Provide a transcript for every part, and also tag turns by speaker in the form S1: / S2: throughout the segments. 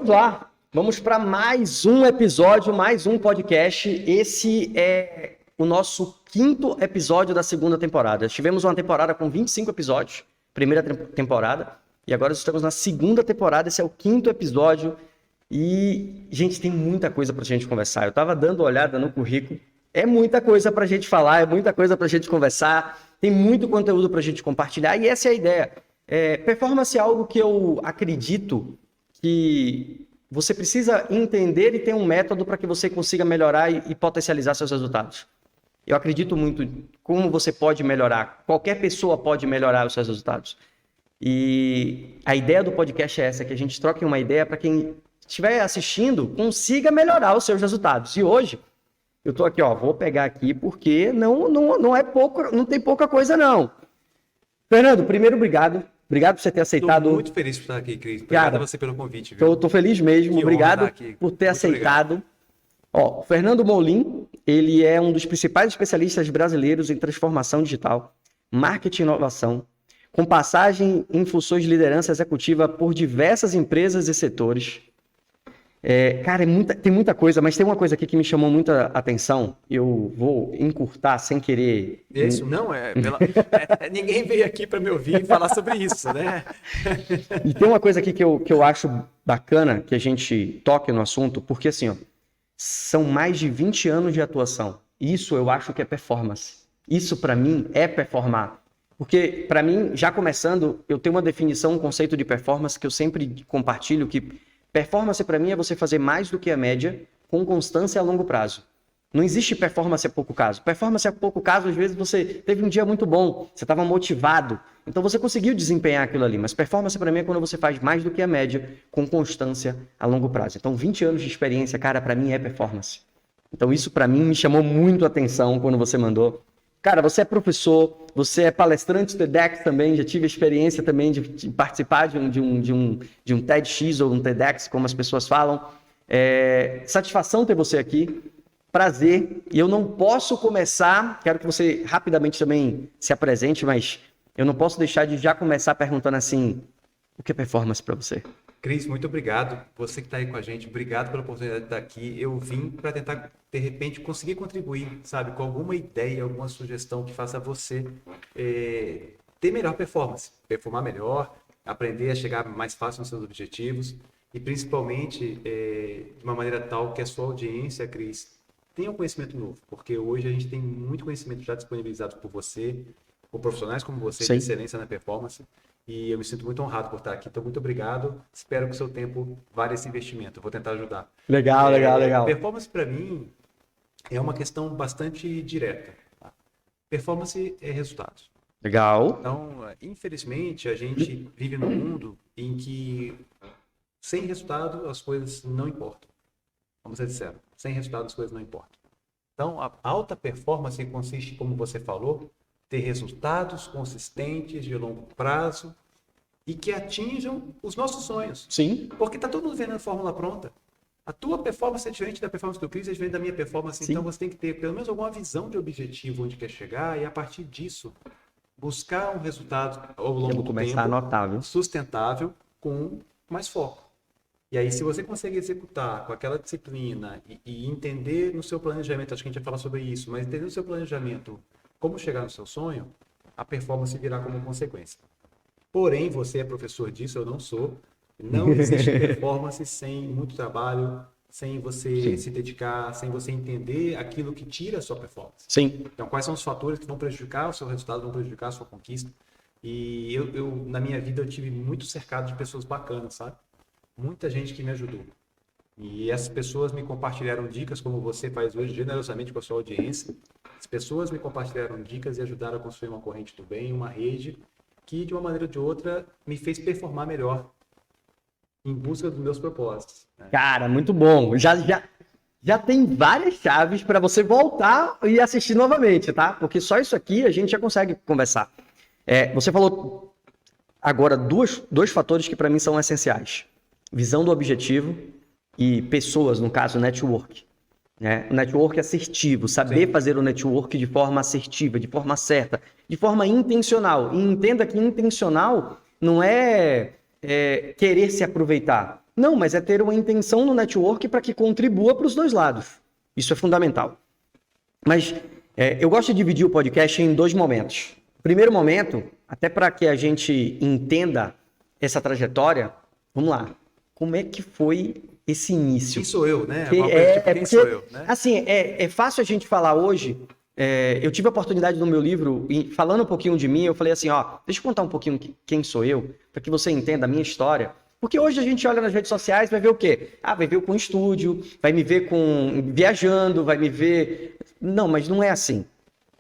S1: vamos lá. Vamos para mais um episódio, mais um podcast. Esse é o nosso 5º episódio da 2ª temporada. Tivemos uma temporada com 25 episódios, primeira temporada, e agora estamos na 2ª temporada, esse é o 5º episódio. E, gente, tem muita coisa para a gente conversar. Eu estava dando uma olhada no currículo, é muita coisa para a gente falar, é muita coisa para a gente conversar, tem muito conteúdo para a gente compartilhar, e essa é a ideia. Performance é algo que eu acredito que você precisa entender e ter um método para que você consiga melhorar e potencializar seus resultados. Eu acredito muito como você pode melhorar. Qualquer pessoa pode melhorar os seus resultados. E a ideia do podcast é essa, que a gente troque uma ideia para quem estiver assistindo consiga melhorar os seus resultados. E hoje, eu estou aqui, vou pegar aqui porque não é pouco, não tem pouca coisa não. Fernando, primeiro, obrigado. Obrigado por você ter aceitado.
S2: Estou muito feliz por estar aqui, Cris. Obrigado a você pelo convite.
S1: Estou feliz mesmo. Obrigado por ter aceitado. O Fernando Molin, ele é um dos principais especialistas brasileiros em transformação digital, marketing e inovação, com passagem em funções de liderança executiva por diversas empresas e setores. Cara, tem muita coisa, mas tem uma coisa aqui que me chamou muita atenção. Eu vou encurtar sem querer.
S2: Isso não ninguém veio aqui para me ouvir e falar sobre isso, né?
S1: E tem uma coisa aqui que eu acho bacana que a gente toque no assunto, porque assim, são mais de 20 anos de atuação. Isso eu acho que é performance. Isso para mim é performar. Porque para mim, já começando, eu tenho uma definição, um conceito de performance que eu sempre compartilho, que performance para mim é você fazer mais do que a média com constância a longo prazo. Não existe performance a pouco caso. Performance a pouco caso, às vezes você teve um dia muito bom, você estava motivado, então você conseguiu desempenhar aquilo ali. Mas performance para mim é quando você faz mais do que a média com constância a longo prazo. Então 20 anos de experiência, cara, para mim é performance. Então isso para mim me chamou muito a atenção quando você mandou. Cara, você é professor, você é palestrante TEDx também, já tive a experiência também de participar de um TEDx ou um TEDx, como as pessoas falam. Satisfação ter você aqui, prazer. E eu não posso começar, quero que você rapidamente também se apresente, mas eu não posso deixar de já começar perguntando assim, o que é performance para você?
S2: Cris, muito obrigado. Você que está aí com a gente, obrigado pela oportunidade de estar aqui. Eu vim para tentar, de repente, conseguir contribuir, sabe, com alguma ideia, alguma sugestão que faça você ter melhor performance, performar melhor, aprender a chegar mais fácil nos seus objetivos e, principalmente, de uma maneira tal que a sua audiência, Cris, tenha um conhecimento novo, porque hoje a gente tem muito conhecimento já disponibilizado por você, por profissionais como você, de excelência na performance. E eu me sinto muito honrado por estar aqui. Então, muito obrigado. Espero que o seu tempo valha esse investimento. Eu vou tentar ajudar.
S1: Legal.
S2: Performance, para mim, é uma questão bastante direta. Tá? Performance é resultados.
S1: Legal.
S2: Então, infelizmente, a gente vive num mundo em que, sem resultado, as coisas não importam. Vamos ser sinceros. Sem resultado, as coisas não importam. Então, a alta performance consiste, como você falou, ter resultados consistentes de longo prazo e que atinjam os nossos sonhos.
S1: Sim.
S2: Porque está todo mundo vendo a fórmula pronta. A tua performance é diferente da performance do Cris, é diferente da minha performance. Sim. Então você tem que ter pelo menos alguma visão de objetivo onde quer chegar e a partir disso buscar um resultado ao longo do tempo
S1: a anotar, viu?
S2: Sustentável com mais foco. E aí, se você consegue executar com aquela disciplina e entender no seu planejamento, acho que a gente vai falar sobre isso, mas entender no seu planejamento como chegar no seu sonho, a performance virá como consequência. Porém, você é professor disso, eu não sou. Não existe performance sem muito trabalho, sem você se dedicar, sem você entender aquilo que tira a sua performance.
S1: Sim.
S2: Então, quais são os fatores que vão prejudicar o seu resultado, vão prejudicar a sua conquista? E eu na minha vida, eu tive muito cercado de pessoas bacanas, sabe? Muita gente que me ajudou. E essas pessoas me compartilharam dicas, como você faz hoje generosamente com a sua audiência. As pessoas me compartilharam dicas e ajudaram a construir uma corrente do bem, uma rede que, de uma maneira ou de outra, me fez performar melhor em busca dos meus propósitos. Né?
S1: Cara, muito bom. Já tem várias chaves para você voltar e assistir novamente, tá? Porque só isso aqui a gente já consegue conversar. Você falou agora dois fatores que para mim são essenciais. Visão do objetivo e pessoas, no caso, network. O network assertivo, saber fazer o network de forma assertiva, de forma certa, de forma intencional. E entenda que intencional não é querer se aproveitar. Não, mas é ter uma intenção no network para que contribua para os dois lados. Isso é fundamental. Mas eu gosto de dividir o podcast em 2 momentos. Primeiro momento, até para que a gente entenda essa trajetória, vamos lá. Como é que foi esse início?
S2: Quem sou eu, né?
S1: Que
S2: Uma coisa tipo, quem sou eu, né?
S1: Assim, é fácil a gente falar hoje. Eu tive a oportunidade no meu livro, falando um pouquinho de mim, eu falei assim, ó, deixa eu contar um pouquinho quem sou eu, para que você entenda a minha história. Porque hoje a gente olha nas redes sociais, vai ver o quê? Vai ver eu com estúdio, vai me ver viajando, vai me ver... Não, mas não é assim.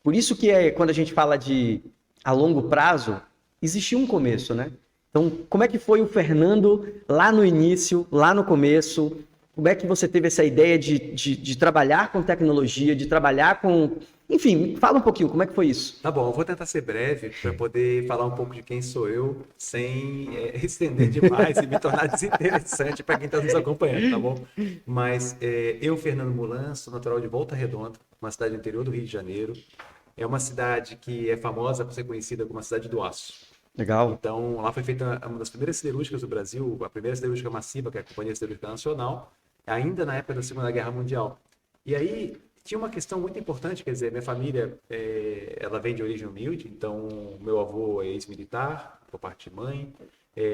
S1: Por isso que quando a gente fala de a longo prazo, existiu um começo, né? Então, como é que foi o Fernando lá no início, lá no começo? Como é que você teve essa ideia de trabalhar com tecnologia, de trabalhar com... Enfim, fala um pouquinho, como é que foi isso?
S2: Tá bom, eu vou tentar ser breve para poder falar um pouco de quem sou eu, sem estender demais e me tornar desinteressante para quem está nos acompanhando, tá bom? Mas eu, Fernando Mulan, sou natural de Volta Redonda, uma cidade do interior do Rio de Janeiro. É uma cidade que é famosa por ser conhecida como a cidade do aço.
S1: Legal.
S2: Então, lá foi feita uma das primeiras siderúrgicas do Brasil, a primeira siderúrgica massiva, que é a Companhia Siderúrgica Nacional, ainda na época da Segunda Guerra Mundial. E aí tinha uma questão muito importante, quer dizer, minha família, ela vem de origem humilde, então meu avô é ex-militar, por parte de mãe,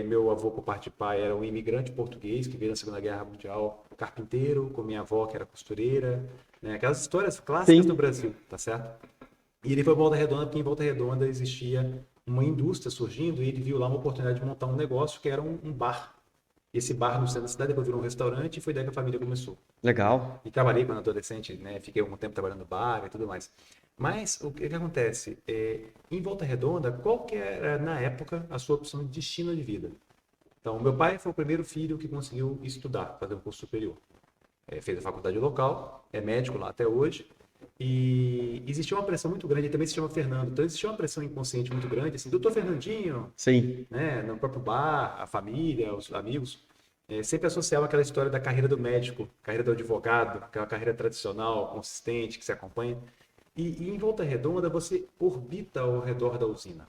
S2: meu avô, por parte de pai, era um imigrante português que veio na Segunda Guerra Mundial, carpinteiro, com minha avó, que era costureira, né? Aquelas histórias clássicas do Brasil, tá certo? E ele foi para Volta Redonda, porque em Volta Redonda existia uma indústria surgindo e ele viu lá uma oportunidade de montar um negócio que era um bar. Esse bar no centro da cidade depois virou um restaurante e foi daí que a família começou.
S1: Legal.
S2: E trabalhei quando adolescente, né? Fiquei algum tempo trabalhando no bar e tudo mais. Mas o que acontece? Em Volta Redonda, qual que era, na época, a sua opção de destino de vida? Então, meu pai foi o primeiro filho que conseguiu estudar, fazer um curso superior. Fez a faculdade local, é médico lá até hoje. E existia uma pressão muito grande, ele também se chama Fernando, então existia uma pressão inconsciente muito grande, assim, doutor Fernandinho,
S1: Sim.
S2: né, no próprio bar, a família, os amigos, sempre associava aquela história da carreira do médico, carreira do advogado, aquela carreira tradicional, consistente, que se acompanha. E em Volta Redonda você orbita ao redor da usina.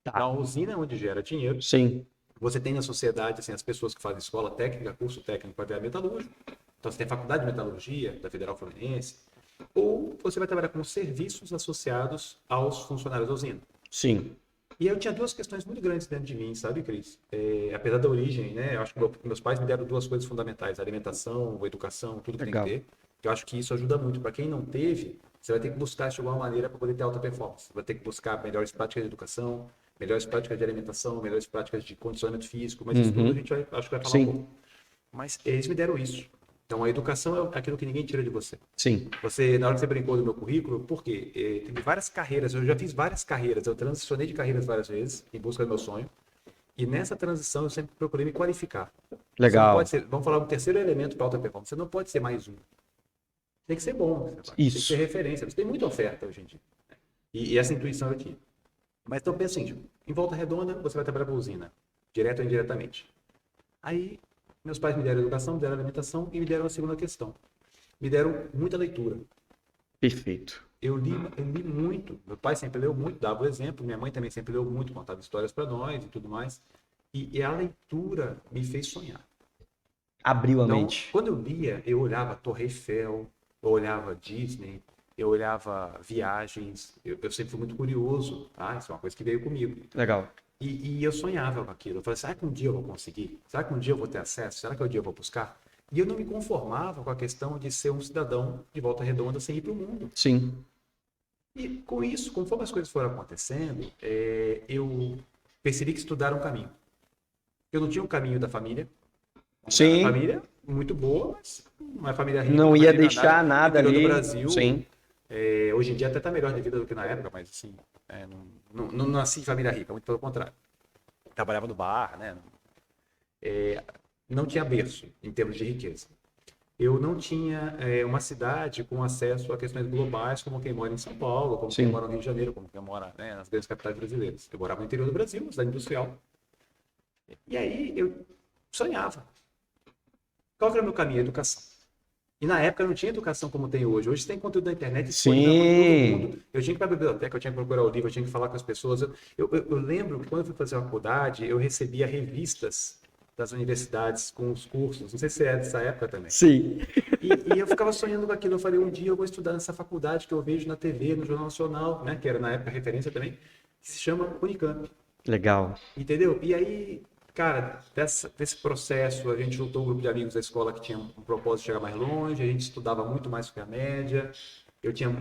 S1: Tá.
S2: Então, a usina é onde gera dinheiro.
S1: Sim.
S2: Você tem na sociedade assim, as pessoas que fazem escola técnica, curso técnico para virar metalúrgico. Então você tem a faculdade de metalurgia da Federal Fluminense. Ou você vai trabalhar com serviços associados aos funcionários da usina.
S1: Sim.
S2: E aí eu tinha 2 questões muito grandes dentro de mim, sabe, Cris? Apesar da origem, né? Eu acho que meus pais me deram 2 coisas fundamentais: a alimentação, a educação, tudo que
S1: Legal.
S2: tem que ter. Eu acho que isso ajuda muito. Para quem não teve, você vai ter que buscar de alguma maneira para poder ter alta performance. Você vai ter que buscar melhores práticas de educação, melhores práticas de alimentação, melhores práticas de condicionamento físico. Mas isso tudo a gente acho que vai falar
S1: Sim.
S2: um pouco. Mas eles me deram isso. Então, a educação é aquilo que ninguém tira de você.
S1: Sim.
S2: Você, na hora que você brincou do meu currículo, por quê? Teve várias carreiras, eu já fiz várias carreiras, eu transicionei de carreiras várias vezes, em busca do meu sonho. E nessa transição eu sempre procurei me qualificar.
S1: Legal.
S2: Você não pode ser, vamos falar um terceiro elemento para alta performance, você não pode ser mais um. Tem que ser bom,
S1: Isso.
S2: Tem que ser referência. Você tem muita oferta hoje em dia. E essa intuição eu tive. Mas então pensa assim, em Volta Redonda você vai trabalhar para a usina, direto ou indiretamente. Aí meus pais me deram educação, me deram alimentação e me deram a segunda questão. Me deram muita leitura.
S1: Perfeito.
S2: Eu li muito. Meu pai sempre leu muito, dava o exemplo. Minha mãe também sempre leu muito, contava histórias para nós e tudo mais. E a leitura me fez sonhar.
S1: Abriu a
S2: Então,
S1: mente.
S2: quando eu lia, eu olhava Torre Eiffel, eu olhava Disney, eu olhava viagens. Eu sempre fui muito curioso, tá? Isso é uma coisa que veio comigo.
S1: Legal.
S2: E eu sonhava com aquilo. Eu falei, será que um dia eu vou conseguir? Será que um dia eu vou ter acesso? Será que um dia eu vou buscar? E eu não me conformava com a questão de ser um cidadão de Volta Redonda sem ir para o mundo.
S1: Sim.
S2: E com isso, conforme as coisas foram acontecendo, eu percebi que estudar era um caminho. Eu não tinha um caminho da família.
S1: Sim.
S2: A família, muito boa, mas uma família rica.
S1: Não ia deixar nada ali.
S2: Do Brasil.
S1: Sim.
S2: Hoje em dia até está melhor de vida do que na época, mas assim, não nasci em família rica, muito pelo contrário. Trabalhava no bar, né? Não tinha berço em termos de riqueza. Eu não tinha uma cidade com acesso a questões globais, como quem mora em São Paulo, como quem mora no Rio de Janeiro, como quem mora, né, nas grandes capitais brasileiras. Eu morava no interior do Brasil, uma cidade industrial. E aí eu sonhava. Qual que era o meu caminho? A educação. E na época não tinha educação como tem hoje. Hoje tem conteúdo na internet disponível para todo mundo. Eu tinha que ir para a biblioteca, eu tinha que procurar o livro, eu tinha que falar com as pessoas. Eu lembro que quando eu fui fazer a faculdade, eu recebia revistas das universidades com os cursos. Não sei se é dessa época também.
S1: Sim.
S2: E eu ficava sonhando com aquilo. Eu falei, um dia eu vou estudar nessa faculdade que eu vejo na TV, no Jornal Nacional, né? Que era na época referência também, que se chama Unicamp.
S1: Legal.
S2: Entendeu? E aí, cara, desse processo, a gente juntou um grupo de amigos da escola que tinha um propósito de chegar mais longe, a gente estudava muito mais do que a média. Eu tinha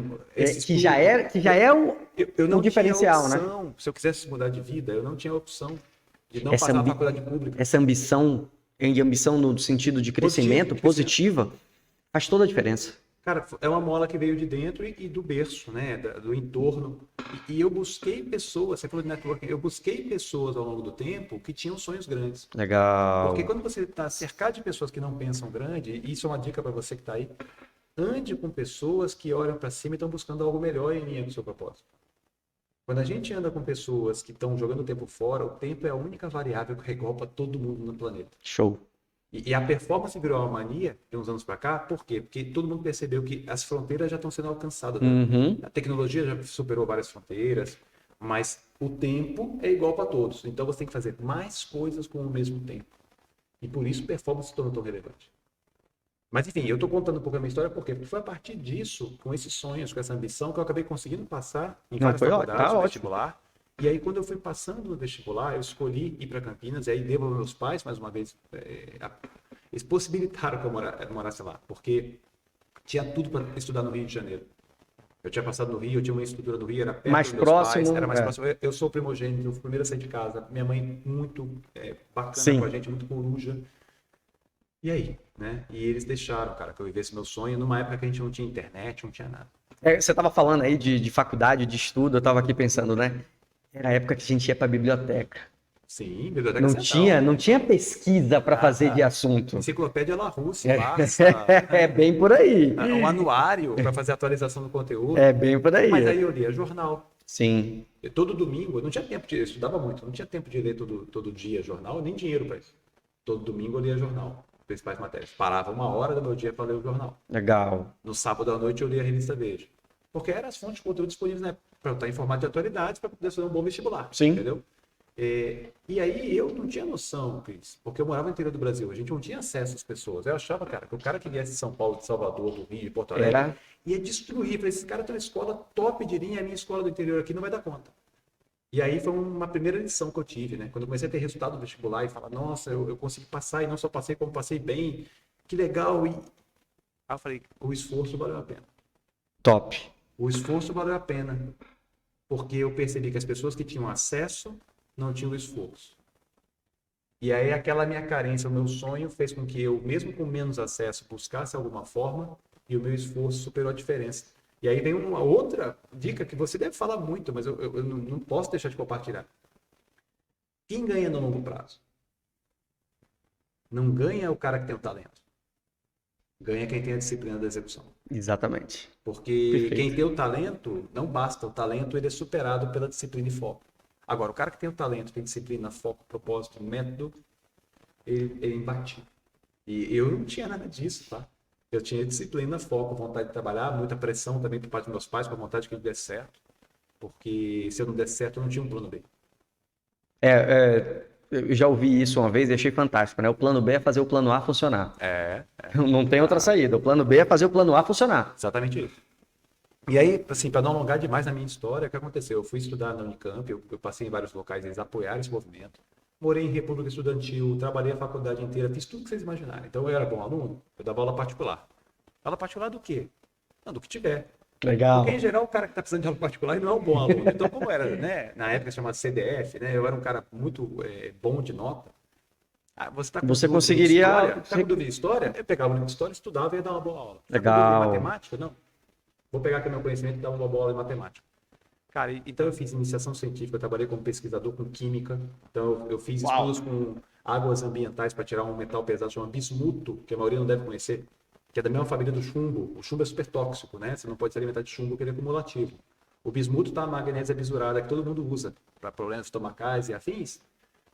S1: Que já é
S2: eu não
S1: um diferencial,
S2: tinha
S1: né?
S2: opção, se eu quisesse mudar de vida, eu não tinha opção de não
S1: Essa,
S2: passar na
S1: ambi
S2: faculdade pública.
S1: essa ambição, e ambição no sentido de crescimento, positiva, faz toda a diferença.
S2: Cara, é uma mola que veio de dentro e do berço, né? Do entorno. E eu busquei pessoas, você falou de networking, eu busquei pessoas ao longo do tempo que tinham sonhos grandes.
S1: Legal.
S2: Porque quando você está cercado de pessoas que não pensam grande, e isso é uma dica para você que está aí, ande com pessoas que olham para cima e estão buscando algo melhor em linha com o seu propósito. Quando a gente anda com pessoas que estão jogando o tempo fora, o tempo é a única variável que é igual para todo mundo no planeta.
S1: Show.
S2: E a performance virou uma mania de uns anos para cá, por quê? Porque todo mundo percebeu que as fronteiras já estão sendo alcançadas. Né?
S1: Uhum.
S2: A tecnologia já superou várias fronteiras, mas o tempo é igual para todos. Então você tem que fazer mais coisas com o mesmo tempo. E por isso performance se tornou tão relevante. Mas enfim, eu estou contando um pouco a minha história, por quê? Porque foi a partir disso, com esses sonhos, com essa ambição, que eu acabei conseguindo passar em várias faculdades, no vestibular. E aí, quando eu fui passando no vestibular, eu escolhi ir para Campinas, e aí devo aos meus pais, mais uma vez, eles possibilitaram que eu morasse lá, porque tinha tudo para estudar no Rio de Janeiro. Eu tinha passado no Rio, eu tinha uma estrutura do Rio, era perto
S1: mais
S2: dos meus
S1: próximo,
S2: pais, era mais próximo. Eu sou primogênito, eu fui o primeiro a sair de casa. Minha mãe muito bacana
S1: Sim.
S2: com a gente, muito coruja. E aí, né? E eles deixaram, cara, que eu vivesse meu sonho numa época que a gente não tinha internet, não tinha nada.
S1: Você estava falando aí de faculdade, de estudo, eu estava aqui pensando, né? Era a época que a gente ia para a biblioteca.
S2: Sim, biblioteca
S1: não tinha pesquisa para fazer de assunto.
S2: Enciclopédia Larousse, basta.
S1: É bem por aí.
S2: Um anuário para fazer atualização do conteúdo.
S1: É bem por aí.
S2: Mas aí eu lia jornal.
S1: Sim.
S2: Todo domingo, eu não tinha tempo de... Eu estudava muito, não tinha tempo de ler todo dia jornal, nem dinheiro para isso. Todo domingo eu lia jornal, principais matérias. Parava 1 hora do meu dia para ler o jornal.
S1: Legal.
S2: No sábado à noite eu lia a revista Veja. Porque eram as fontes de conteúdo disponíveis, né? Para eu estar informado de atualidades, para poder fazer um bom vestibular.
S1: Sim.
S2: Entendeu? E aí eu não tinha noção, Cris, porque eu morava no interior do Brasil, a gente não tinha acesso às pessoas. Eu achava, cara, que o cara que viesse de São Paulo, de Salvador, do Rio, de Porto Alegre, ia destruir. Falei, esses caras têm uma escola top de linha, a minha escola do interior aqui não vai dar conta. E aí foi uma primeira lição que eu tive, né? Quando eu comecei a ter resultado do vestibular e falar, nossa, eu consegui passar, e não só passei, como passei bem, que legal. Aí eu falei, o esforço valeu a pena.
S1: Top.
S2: O esforço valeu a pena, porque eu percebi que as pessoas que tinham acesso não tinham esforço. E aí aquela minha carência, o meu sonho fez com que eu, mesmo com menos acesso, buscasse alguma forma e o meu esforço superou a diferença. E aí vem uma outra dica que você deve falar muito, mas eu não posso deixar de compartilhar. Quem ganha no longo prazo? Não ganha o cara que tem o talento. Ganha quem tem a disciplina da execução.
S1: Exatamente.
S2: Porque
S1: Perfeito.
S2: quem tem o talento, não basta. O talento ele é superado pela disciplina e foco. Agora, o cara que tem o talento, tem disciplina, foco, propósito, método, ele é imbatível. E eu não tinha nada disso, tá? Eu tinha disciplina, foco, vontade de trabalhar, muita pressão também por parte dos meus pais, com a vontade de que ele desse certo. Porque se eu não desse certo, eu não tinha um plano B.
S1: Eu já ouvi isso uma vez e achei fantástico, né? O plano B é fazer o plano A funcionar. Não tem outra saída. O plano B é fazer o plano A funcionar.
S2: Exatamente isso. E aí, assim, para não alongar demais a minha história, o que aconteceu? Eu fui estudar na Unicamp, eu passei em vários locais, eles apoiaram esse movimento. Morei em República Estudantil, trabalhei a faculdade inteira, fiz tudo que vocês imaginarem. Então eu era bom aluno, eu dava aula particular. Aula particular do quê? Não, do que tiver.
S1: Legal.
S2: Porque, em geral, o cara que está precisando de aula particular não é um bom aluno. Então, como era, né, na época chamada CDF, né, eu era um cara muito bom de nota.
S1: Você conseguiria...
S2: Tá com dúvida em história? Eu pegava o livro de história, estudava e ia dar uma boa aula.
S1: Legal.
S2: Tá com dúvida em matemática? Não. Vou pegar aqui meu conhecimento e dar uma boa aula em matemática. Cara, então eu fiz iniciação científica, eu trabalhei como pesquisador com química. Então, eu fiz estudos com águas ambientais para tirar um metal pesado chamado bismuto, que a maioria não deve conhecer, que é da mesma família do chumbo. O chumbo é super tóxico, né? Você não pode se alimentar de chumbo porque ele é acumulativo. O bismuto tá a magnésia bisurada, que todo mundo usa para problemas estomacais e afins,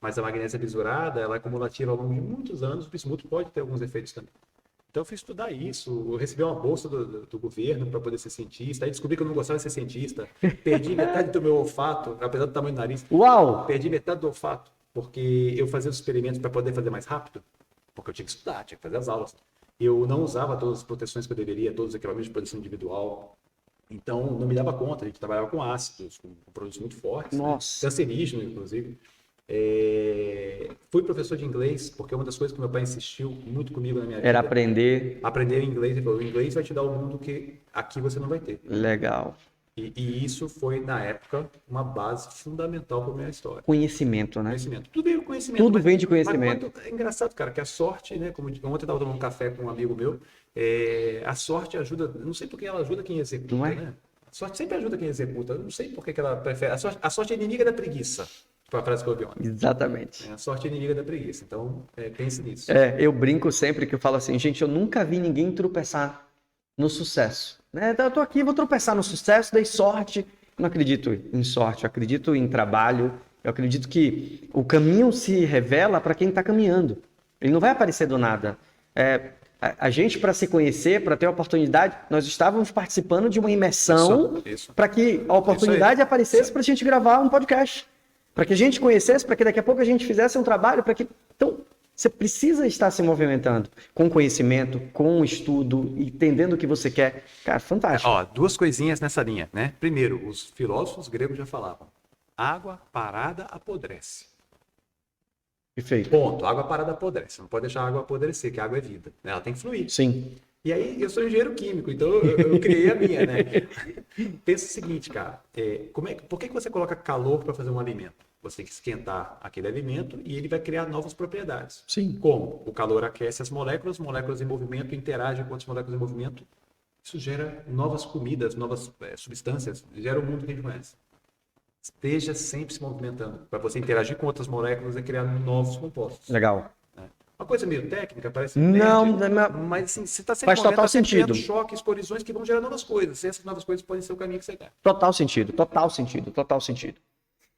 S2: mas a magnésia bisurada, ela é acumulativa ao longo de muitos anos, o bismuto pode ter alguns efeitos também. Então eu fui estudar isso, eu recebi uma bolsa do governo para poder ser cientista, aí descobri que eu não gostava de ser cientista, perdi metade do meu olfato, apesar do tamanho do nariz.
S1: Uau!
S2: Perdi metade do olfato. porque eu fazia os experimentos para poder fazer mais rápido, porque eu tinha que estudar, tinha que fazer as aulas. Eu não usava todas as proteções que eu deveria, todos os equipamentos de proteção individual. Então, não me dava conta. A gente trabalhava com ácidos, com produtos muito fortes, né?
S1: Nossa.
S2: Cancerígenos, inclusive. Fui professor de inglês, porque uma das coisas que meu pai insistiu muito comigo na minha
S1: Era
S2: vida,
S1: aprender.
S2: aprender inglês. Ele falou, o inglês vai te dar o mundo que aqui você não vai ter.
S1: Legal.
S2: E isso foi, na época, uma base fundamental para a minha história.
S1: Conhecimento, né?
S2: Conhecimento. Tudo vem do conhecimento.
S1: Tudo
S2: mas-
S1: vem de conhecimento.
S2: É engraçado, cara, que a sorte, né? Como ontem eu estava tomando um café com um amigo meu, a sorte ajuda, não sei por que ela ajuda quem executa,
S1: Não é?
S2: né? A sorte sempre ajuda quem executa. Eu não sei por que ela prefere. A sorte é inimiga da preguiça. Foi a frase que eu ouvi ontem.
S1: Exatamente.
S2: A sorte é inimiga da preguiça. Então, pense nisso.
S1: Eu brinco sempre que eu falo assim, gente, eu nunca vi ninguém tropeçar no sucesso. Né? Então, eu tô aqui, vou tropeçar no sucesso, dei sorte. Não acredito em sorte, eu acredito em trabalho, eu acredito que o caminho se revela para quem está caminhando. Ele não vai aparecer do nada. A gente, para se conhecer, para ter a oportunidade, nós estávamos participando de uma imersão
S2: Isso.
S1: para que a oportunidade aparecesse para a gente gravar um podcast. Para que a gente conhecesse, para que daqui a pouco a gente fizesse um trabalho, para que... Então, você precisa estar se movimentando com conhecimento, com estudo, entendendo o que você quer. Cara, fantástico.
S2: Ó, duas coisinhas nessa linha, né? Primeiro, os filósofos gregos já falavam: água parada apodrece.
S1: Perfeito.
S2: Ponto. Água parada apodrece. Não pode deixar a água apodrecer, que a água é vida, né? Ela tem que fluir.
S1: Sim.
S2: E aí, eu sou engenheiro químico, então eu criei a minha, né? Pensa o seguinte, cara. Por que você coloca calor para fazer um alimento? Você tem que esquentar aquele alimento e ele vai criar novas propriedades.
S1: Sim.
S2: Como? O calor aquece as moléculas em movimento interagem com outras moléculas em movimento. Isso gera novas comidas, novas substâncias, gera o mundo que a gente conhece. Esteja sempre se movimentando para você interagir com outras moléculas e criar novos compostos.
S1: Legal.
S2: Uma coisa meio técnica, parece
S1: Não,
S2: mas assim, você está sempre
S1: faz total
S2: criando
S1: sentido.
S2: choques, colisões que vão gerar novas coisas. E essas novas coisas podem ser o caminho que você quer.
S1: Total sentido, total sentido, total sentido.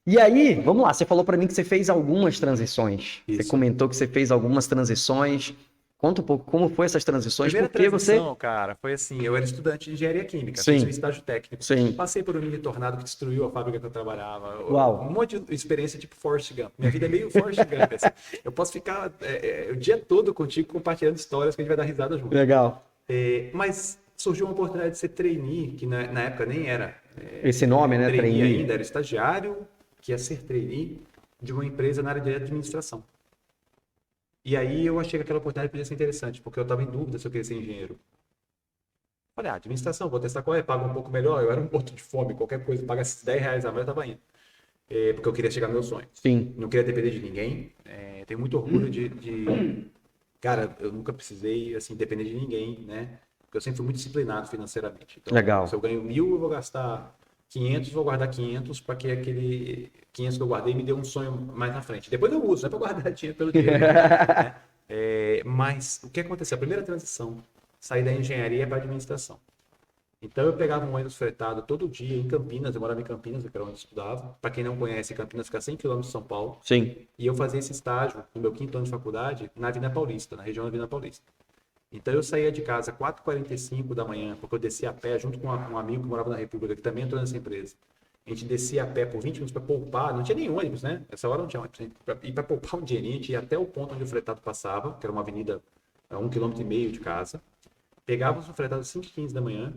S1: E aí, vamos lá, você falou para mim que você fez algumas transições. Você
S2: Isso.
S1: comentou que você fez algumas transições. Conta um pouco como foi essas transições,
S2: Primeira
S1: porque
S2: transição, cara, foi assim, eu era estudante de engenharia química,
S1: Sim.
S2: fiz um estágio técnico.
S1: Sim.
S2: Passei por um mini tornado que destruiu a fábrica que eu trabalhava.
S1: Uau.
S2: Um monte de experiência tipo Forrest Gump. Minha vida é meio Forrest Gump. Assim. Eu posso ficar o dia todo contigo compartilhando histórias que a gente vai dar risada junto.
S1: Legal.
S2: Mas surgiu uma oportunidade de ser trainee, que na época nem era
S1: Esse nome, né?
S2: trainee
S1: Trainee.
S2: ainda, era estagiário, que ia ser trainee de uma empresa na área de administração. E aí eu achei que aquela oportunidade podia ser interessante, porque eu estava em dúvida se eu queria ser engenheiro. Falei, administração, vou testar qual é, paga um pouco melhor. Eu era um morto de fome, qualquer coisa, paga esses R$10 a mais, eu estava indo. Porque eu queria chegar no meu sonho.
S1: Sim.
S2: Não queria depender de ninguém. Tenho muito orgulho Cara, eu nunca precisei, assim, depender de ninguém, né? Porque eu sempre fui muito disciplinado financeiramente. Então,
S1: Legal.
S2: se eu ganho 1.000, eu vou gastar 500, vou guardar 500 para que aquele 500 que eu guardei me dê um sonho mais na frente. Depois eu uso, não é para guardar dinheiro pelo dinheiro. Né? Mas o que aconteceu? A primeira transição, sair da engenharia para a administração. Então eu pegava um ônibus fretado todo dia em Campinas, eu morava em Campinas, que era onde eu estudava. Para quem não conhece, Campinas fica a 100 km de São Paulo.
S1: Sim.
S2: E eu fazia esse estágio, no meu 5º ano de faculdade, na Avenida Paulista, na região da Avenida Paulista. Então eu saía de casa às 4h45 da manhã, porque eu descia a pé junto com um amigo que morava na República, que também entrou nessa empresa. A gente descia a pé por 20 minutos para poupar, não tinha nem ônibus, né? Essa hora não tinha ônibus. E para poupar um dinheirinho, a gente ia até o ponto onde o fretado passava, que era uma avenida a 1,5 km de casa. Pegávamos o fretado às 5h15 da manhã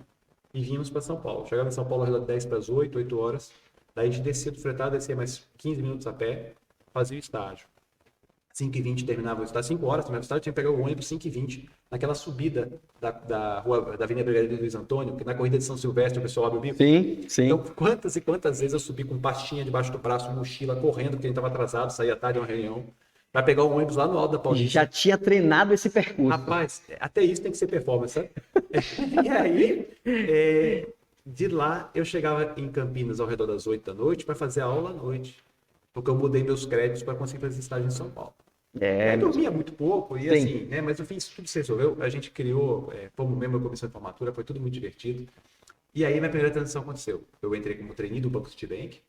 S2: e vínhamos para São Paulo. Chegava em São Paulo às 10 para as 8, 8 horas. Daí a gente descia do fretado, descia mais 15 minutos a pé, fazia o estágio. 5h20 terminava o estágio, 5 horas terminava o estágio, tinha que pegar o ônibus 5h20, naquela subida da Avenida Brigadeiro Luiz Antônio, que na corrida de São Silvestre o pessoal abre o bico.
S1: Sim, sim.
S2: Então, quantas e quantas vezes eu subi com pastinha debaixo do braço, mochila, correndo, porque a gente estava atrasado, saía tarde de uma reunião, para pegar o ônibus lá no alto da Paulista.
S1: Já tinha treinado esse percurso.
S2: Rapaz, até isso tem que ser performance, sabe? E aí, de lá, eu chegava em Campinas ao redor das 8 da noite para fazer a aula à noite, porque eu mudei meus créditos para conseguir fazer estágio em São Paulo. Eu dormia muito pouco, e assim, né? Mas no fim, isso tudo se resolveu. A gente criou, como membro da comissão de formatura, foi tudo muito divertido. E aí, minha primeira transição aconteceu. Eu entrei como trainee do Banco Citibank,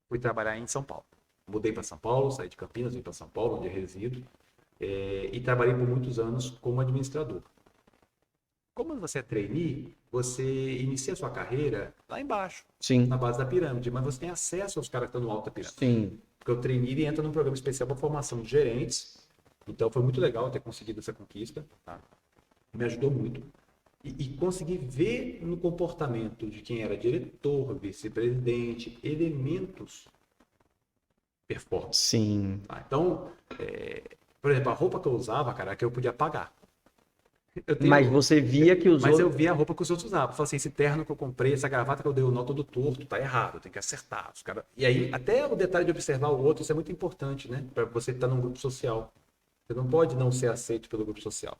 S2: fui trabalhar em São Paulo. Mudei para São Paulo, saí de Campinas, vim para São Paulo, onde eu resido, e trabalhei por muitos anos como administrador. Como você é trainee, você inicia a sua carreira lá embaixo,
S1: Sim,
S2: na base da pirâmide, mas você tem acesso aos caras que estão no alto da pirâmide.
S1: sim.
S2: Porque o trainee ele entra num programa especial para formação de gerentes. Então foi muito legal ter conseguido essa conquista. Tá? Me ajudou muito. E consegui ver no comportamento de quem era diretor, vice-presidente, elementos performance.
S1: Sim.
S2: Tá? Então, por exemplo, a roupa que eu usava, cara, é que eu podia pagar.
S1: Mas você via que os
S2: Mas eu
S1: outros...
S2: via a roupa que os outros usavam. Eu falei assim, esse terno que eu comprei, essa gravata que eu dei o nó todo torto, tá errado, tem que acertar. Os cara... E aí, até o detalhe de observar o outro, isso é muito importante, né? Para você estar num grupo social. Você não pode não ser aceito pelo grupo social.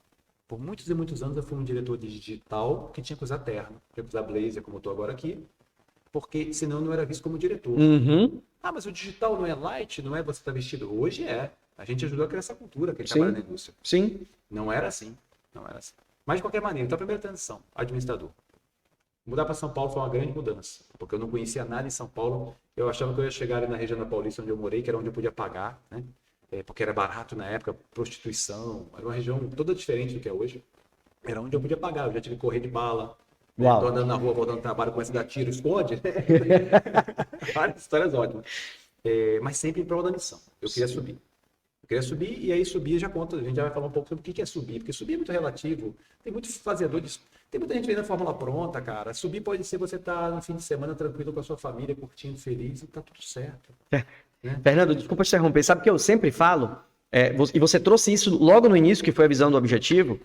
S2: Por muitos e muitos anos eu fui um diretor de digital que tinha que usar terno, tinha que usar blazer, como eu estou agora aqui, porque senão eu não era visto como diretor.
S1: Uhum.
S2: Ah, mas o digital não é light, não é você estar vestido? Hoje é. A gente ajudou a criar essa cultura que a gente
S1: Sim.
S2: trabalha na indústria.
S1: Sim.
S2: Não era assim. Não era assim. Mas, de qualquer maneira, então a primeira transição, administrador. Mudar para São Paulo foi uma grande mudança, porque eu não conhecia nada em São Paulo. Eu achava que eu ia chegar ali na região da Paulista, onde eu morei, que era onde eu podia pagar, né? Porque era barato na época, prostituição. Era uma região toda diferente do que é hoje. Era onde eu podia pagar. Eu já tive que correr de bala.
S1: Uau.
S2: Tô andando na rua, voltando do trabalho, começa a dar tiro, esconde. Várias histórias ótimas. Mas sempre em prol da missão. Eu queria subir. Queria subir, e aí subir já conta, a gente já vai falar um pouco sobre o que é subir, porque subir é muito relativo, tem muitos fazedores, tem muita gente vendo a fórmula pronta, cara. Subir pode ser você estar no fim de semana tranquilo com a sua família, curtindo, feliz, e tá tudo certo.
S1: Fernando, desculpa te interromper, sabe o que eu sempre falo? E você trouxe isso logo no início, que foi a visão do objetivo.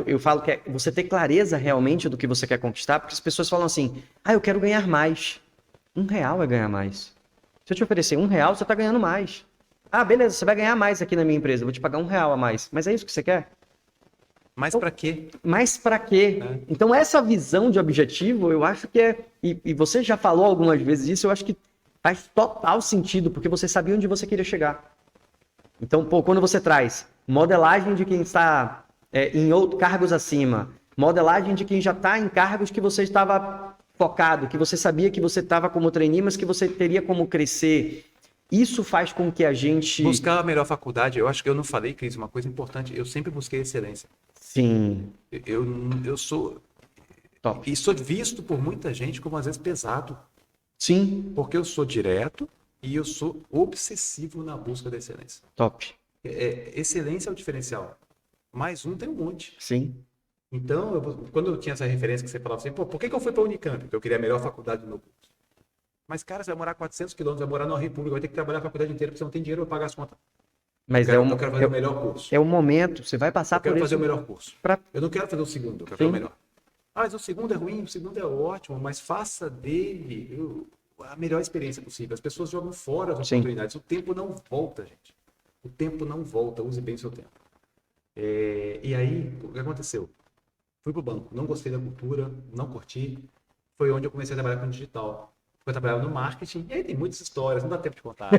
S1: Eu falo que é você ter clareza realmente do que você quer conquistar, porque as pessoas falam assim, eu quero ganhar mais. R$1 é ganhar mais. Se eu te oferecer R$1, você está ganhando mais. Beleza, você vai ganhar mais aqui na minha empresa, eu vou te pagar R$1 a mais. Mas é isso que você quer?
S2: Mas para quê?
S1: Mas para quê? Então, essa visão de objetivo, eu acho que e você já falou algumas vezes isso, eu acho que faz total sentido, porque você sabia onde você queria chegar. Então, quando você traz modelagem de quem está em cargos acima, modelagem de quem já está em cargos que você estava focado, que você sabia que você estava como trainee, mas que você teria como crescer. Isso faz com que a gente...
S2: Buscar a melhor faculdade, eu acho que eu não falei, Cris, uma coisa importante, eu sempre busquei excelência.
S1: Sim.
S2: Eu sou...
S1: Top.
S2: E sou visto por muita gente como às vezes pesado.
S1: Sim.
S2: Porque eu sou direto e eu sou obsessivo na busca da excelência.
S1: Top.
S2: Excelência é o diferencial. Mais um tem um monte.
S1: Sim.
S2: Então, quando eu tinha essa referência que você falava assim, por que eu fui para a Unicamp? Porque eu queria a melhor faculdade do meu curso. Mas, cara, você vai morar 400 quilômetros, vai morar numa república, vai ter que trabalhar a faculdade inteira porque você não tem dinheiro para pagar as contas.
S1: Mas
S2: eu quero fazer o melhor curso.
S1: É o momento, você vai passar por isso.
S2: Eu quero fazer o melhor curso. Eu não quero fazer o segundo, eu quero fazer o melhor. Mas o segundo é ruim, o segundo é ótimo, mas faça dele a melhor experiência possível. As pessoas jogam fora as oportunidades. O tempo não volta, gente. O tempo não volta, use bem o seu tempo. E aí, o que aconteceu? Fui pro banco, não gostei da cultura, não curti. Foi onde eu comecei a trabalhar com digital. Eu trabalhava no marketing, e aí tem muitas histórias, não dá tempo de contar.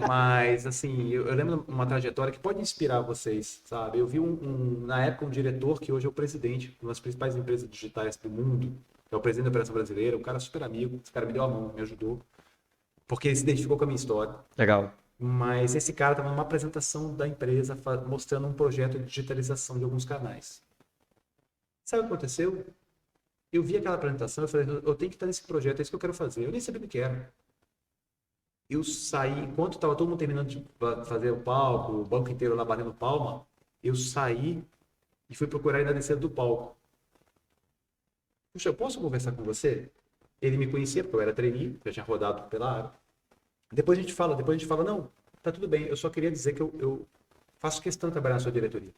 S2: Mas, assim, eu lembro uma trajetória que pode inspirar vocês, sabe? Eu vi na época, um diretor que hoje é o presidente de uma das principais empresas digitais do mundo, é o presidente da Operação Brasileira, um cara super amigo, esse cara me deu a mão, me ajudou, porque ele se identificou com a minha história.
S1: Legal.
S2: Mas esse cara estava numa apresentação da empresa, mostrando um projeto de digitalização de alguns canais. Sabe o que aconteceu? Eu vi aquela apresentação, eu falei, eu tenho que estar nesse projeto, é isso que eu quero fazer. Eu nem sabia o que era. Eu saí, enquanto estava todo mundo terminando de fazer o palco, o banco inteiro lá batendo palma, eu saí e fui procurar ele na descida do palco. Puxa, eu posso conversar com você? Ele me conhecia, porque eu era trainee, já tinha rodado pela área. Depois a gente fala, não, tá tudo bem, eu só queria dizer que eu faço questão de trabalhar na sua diretoria.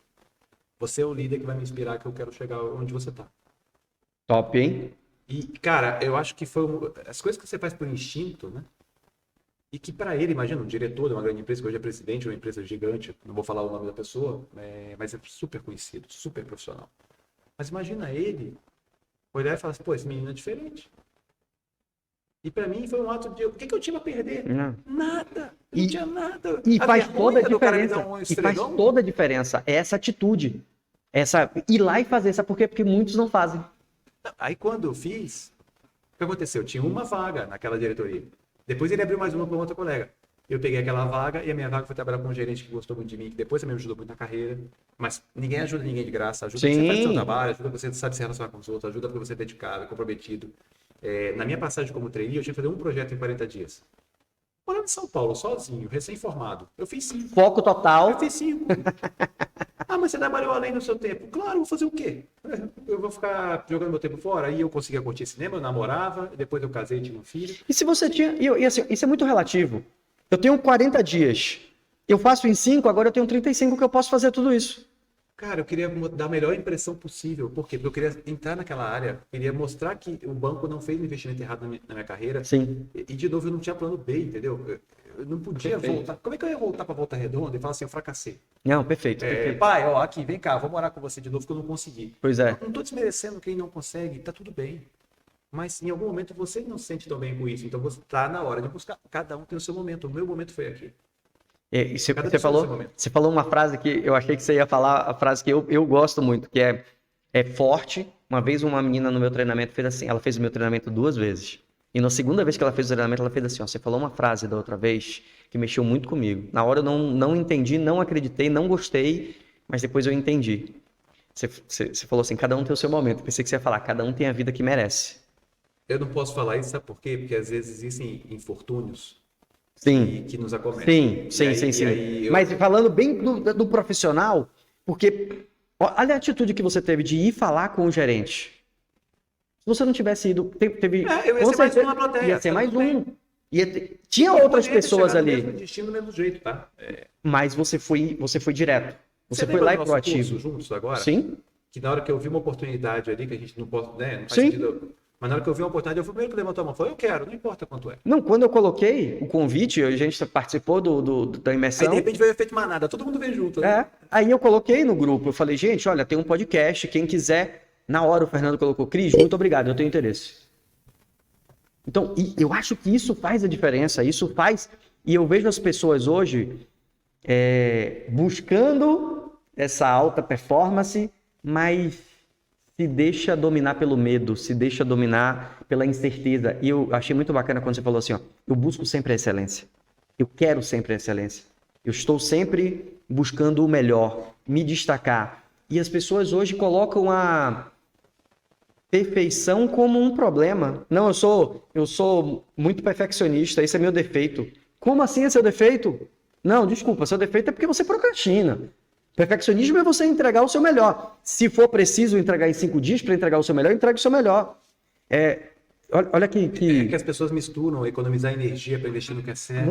S2: Você é o líder que vai me inspirar, que eu quero chegar onde você tá.
S1: Top, hein?
S2: E, cara, eu acho que foi as coisas que você faz por instinto, né? E que para ele, imagina, um diretor de uma grande empresa, que hoje é presidente de uma empresa gigante, não vou falar o nome da pessoa, mas é super conhecido, super profissional. Mas imagina ele olhar e falar assim, pô, esse menino é diferente. E para mim foi um ato de... O que eu tinha a perder?
S1: Não.
S2: Nada. Não tinha nada.
S1: E faz toda a diferença.
S2: E faz
S1: toda a diferença. É essa atitude. Ir lá e fazer. Sabe por quê? Porque muitos não fazem.
S2: Aí quando eu fiz, o que aconteceu? Tinha uma vaga naquela diretoria. Depois ele abriu mais uma com outra colega. Eu peguei aquela vaga e a minha vaga foi trabalhar com um gerente que gostou muito de mim, que depois também me ajudou muito na carreira. Mas ninguém ajuda ninguém de graça. Ajuda você a fazer o seu
S1: Sim,
S2: trabalho, ajuda você a saber se relacionar com os outros, ajuda porque você é dedicado, comprometido. Na minha passagem como trainee, eu tinha que fazer um projeto em 40 dias. Morando em São Paulo, sozinho, recém-formado. Eu fiz 5.
S1: foco
S2: Eu
S1: total.
S2: fiz 5. Ah, mas você trabalhou além do seu tempo. Claro, vou fazer o quê? Eu vou ficar jogando meu tempo fora? Aí eu conseguia curtir cinema, eu namorava, depois eu casei, tinha um filho.
S1: E se você tinha. E assim, isso é muito relativo. Eu tenho 40 dias. Eu faço em 5, agora eu tenho 35 que eu posso fazer tudo isso.
S2: Cara, eu queria dar a melhor impressão possível. Por quê? Porque eu queria entrar naquela área, queria mostrar que o banco não fez um investimento errado na minha carreira.
S1: Sim.
S2: E, de novo, eu não tinha plano B, entendeu? Eu não podia
S1: Perfeito.
S2: voltar. Como é que eu ia voltar para Volta Redonda e falar assim, eu fracassei?
S1: Não, perfeito, perfeito.
S2: Pai, ó, aqui, vem cá, vou morar com você de novo, que eu não consegui.
S1: Pois é.
S2: Não tô desmerecendo quem não consegue, tá tudo bem. Mas em algum momento você não se sente tão bem com isso. Então você tá na hora de buscar. Cada um tem o seu momento. O meu momento foi aqui.
S1: E você,
S2: Cada
S1: você
S2: pessoa tem seu
S1: falou,
S2: momento.
S1: você falou uma frase que eu achei que você ia falar, a frase que eu gosto muito, que é forte. Uma vez uma menina no meu treinamento fez assim, ela fez o meu treinamento 2 vezes. E na segunda vez que ela fez o treinamento, ela fez assim, ó, você falou uma frase da outra vez que mexeu muito comigo. Na hora eu não entendi, não acreditei, não gostei, mas depois eu entendi. Você falou assim, cada um tem o seu momento. Pensei que você ia falar, cada um tem a vida que merece.
S2: Eu não posso falar isso, sabe por quê? Porque às vezes existem infortúnios
S1: Sim.
S2: que nos acometem.
S1: Sim, sim,
S2: E aí-
S1: sim,
S2: e
S1: sim.
S2: aí eu-
S1: Mas falando bem do profissional, porque olha a atitude que você teve de ir falar com o gerente. Se você não tivesse ido, teve
S2: eu ia
S1: com
S2: ser mais
S1: certeza,
S2: um na plateia.
S1: ia ser
S2: tá
S1: mais
S2: tudo bem.
S1: um. Tinha outras
S2: Poderia ter
S1: pessoas
S2: chegado no
S1: ali,
S2: mesmo destino, do mesmo jeito, tá?
S1: mas você foi direto. Você foi
S2: lembra
S1: lá
S2: do
S1: e
S2: nosso
S1: proativo.
S2: curso juntos agora?
S1: Sim,
S2: Que na hora que eu vi uma oportunidade ali, que a gente não pode, né? Não faz
S1: sim.
S2: sentido. Mas na hora que eu vi uma oportunidade, eu fui o primeiro que levantou a mão. Falei, eu quero, não importa quanto é.
S1: Não, quando eu coloquei o convite, a gente participou da
S2: Aí
S1: imersão.
S2: de repente veio o efeito manada, todo mundo veio junto, né?
S1: Aí eu coloquei no grupo, eu falei, gente, olha, tem um podcast, quem quiser. Na hora o Fernando colocou, Cris, muito obrigado, eu tenho interesse. Então, e eu acho que isso faz a diferença, isso faz. E eu vejo as pessoas hoje buscando essa alta performance, mas se deixa dominar pelo medo, se deixa dominar pela incerteza. E eu achei muito bacana quando você falou assim, ó, eu busco sempre a excelência. Eu quero sempre a excelência. Eu estou sempre buscando o melhor, me destacar. E as pessoas hoje colocam a perfeição como um problema. Não, eu sou muito perfeccionista, esse é meu defeito. Como assim é seu defeito? Não, desculpa, seu defeito é porque você procrastina. Perfeccionismo é você entregar o seu melhor. Se for preciso entregar em 5 dias para entregar o seu melhor, entregue o seu melhor. Olha que...
S2: É que as pessoas misturam economizar energia para investir no que é certo.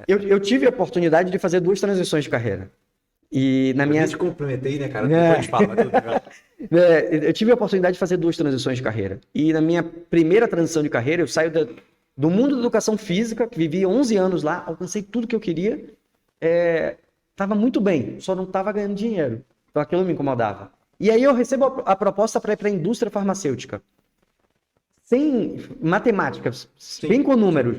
S1: Eu tive a oportunidade de fazer 2 transições de carreira. E na
S2: Eu
S1: minha...
S2: nem te cumprimentei, né, cara? Depois a gente fala, mas tudo bem.
S1: Eu tive a oportunidade de fazer 2 transições de carreira. E na minha primeira transição de carreira, eu saio do mundo da educação física, que vivi 11 anos lá, alcancei tudo que eu queria, estava muito bem, só não estava ganhando dinheiro. Então aquilo me incomodava. E aí eu recebo a proposta para ir para a indústria farmacêutica. Sem matemática, bem com números.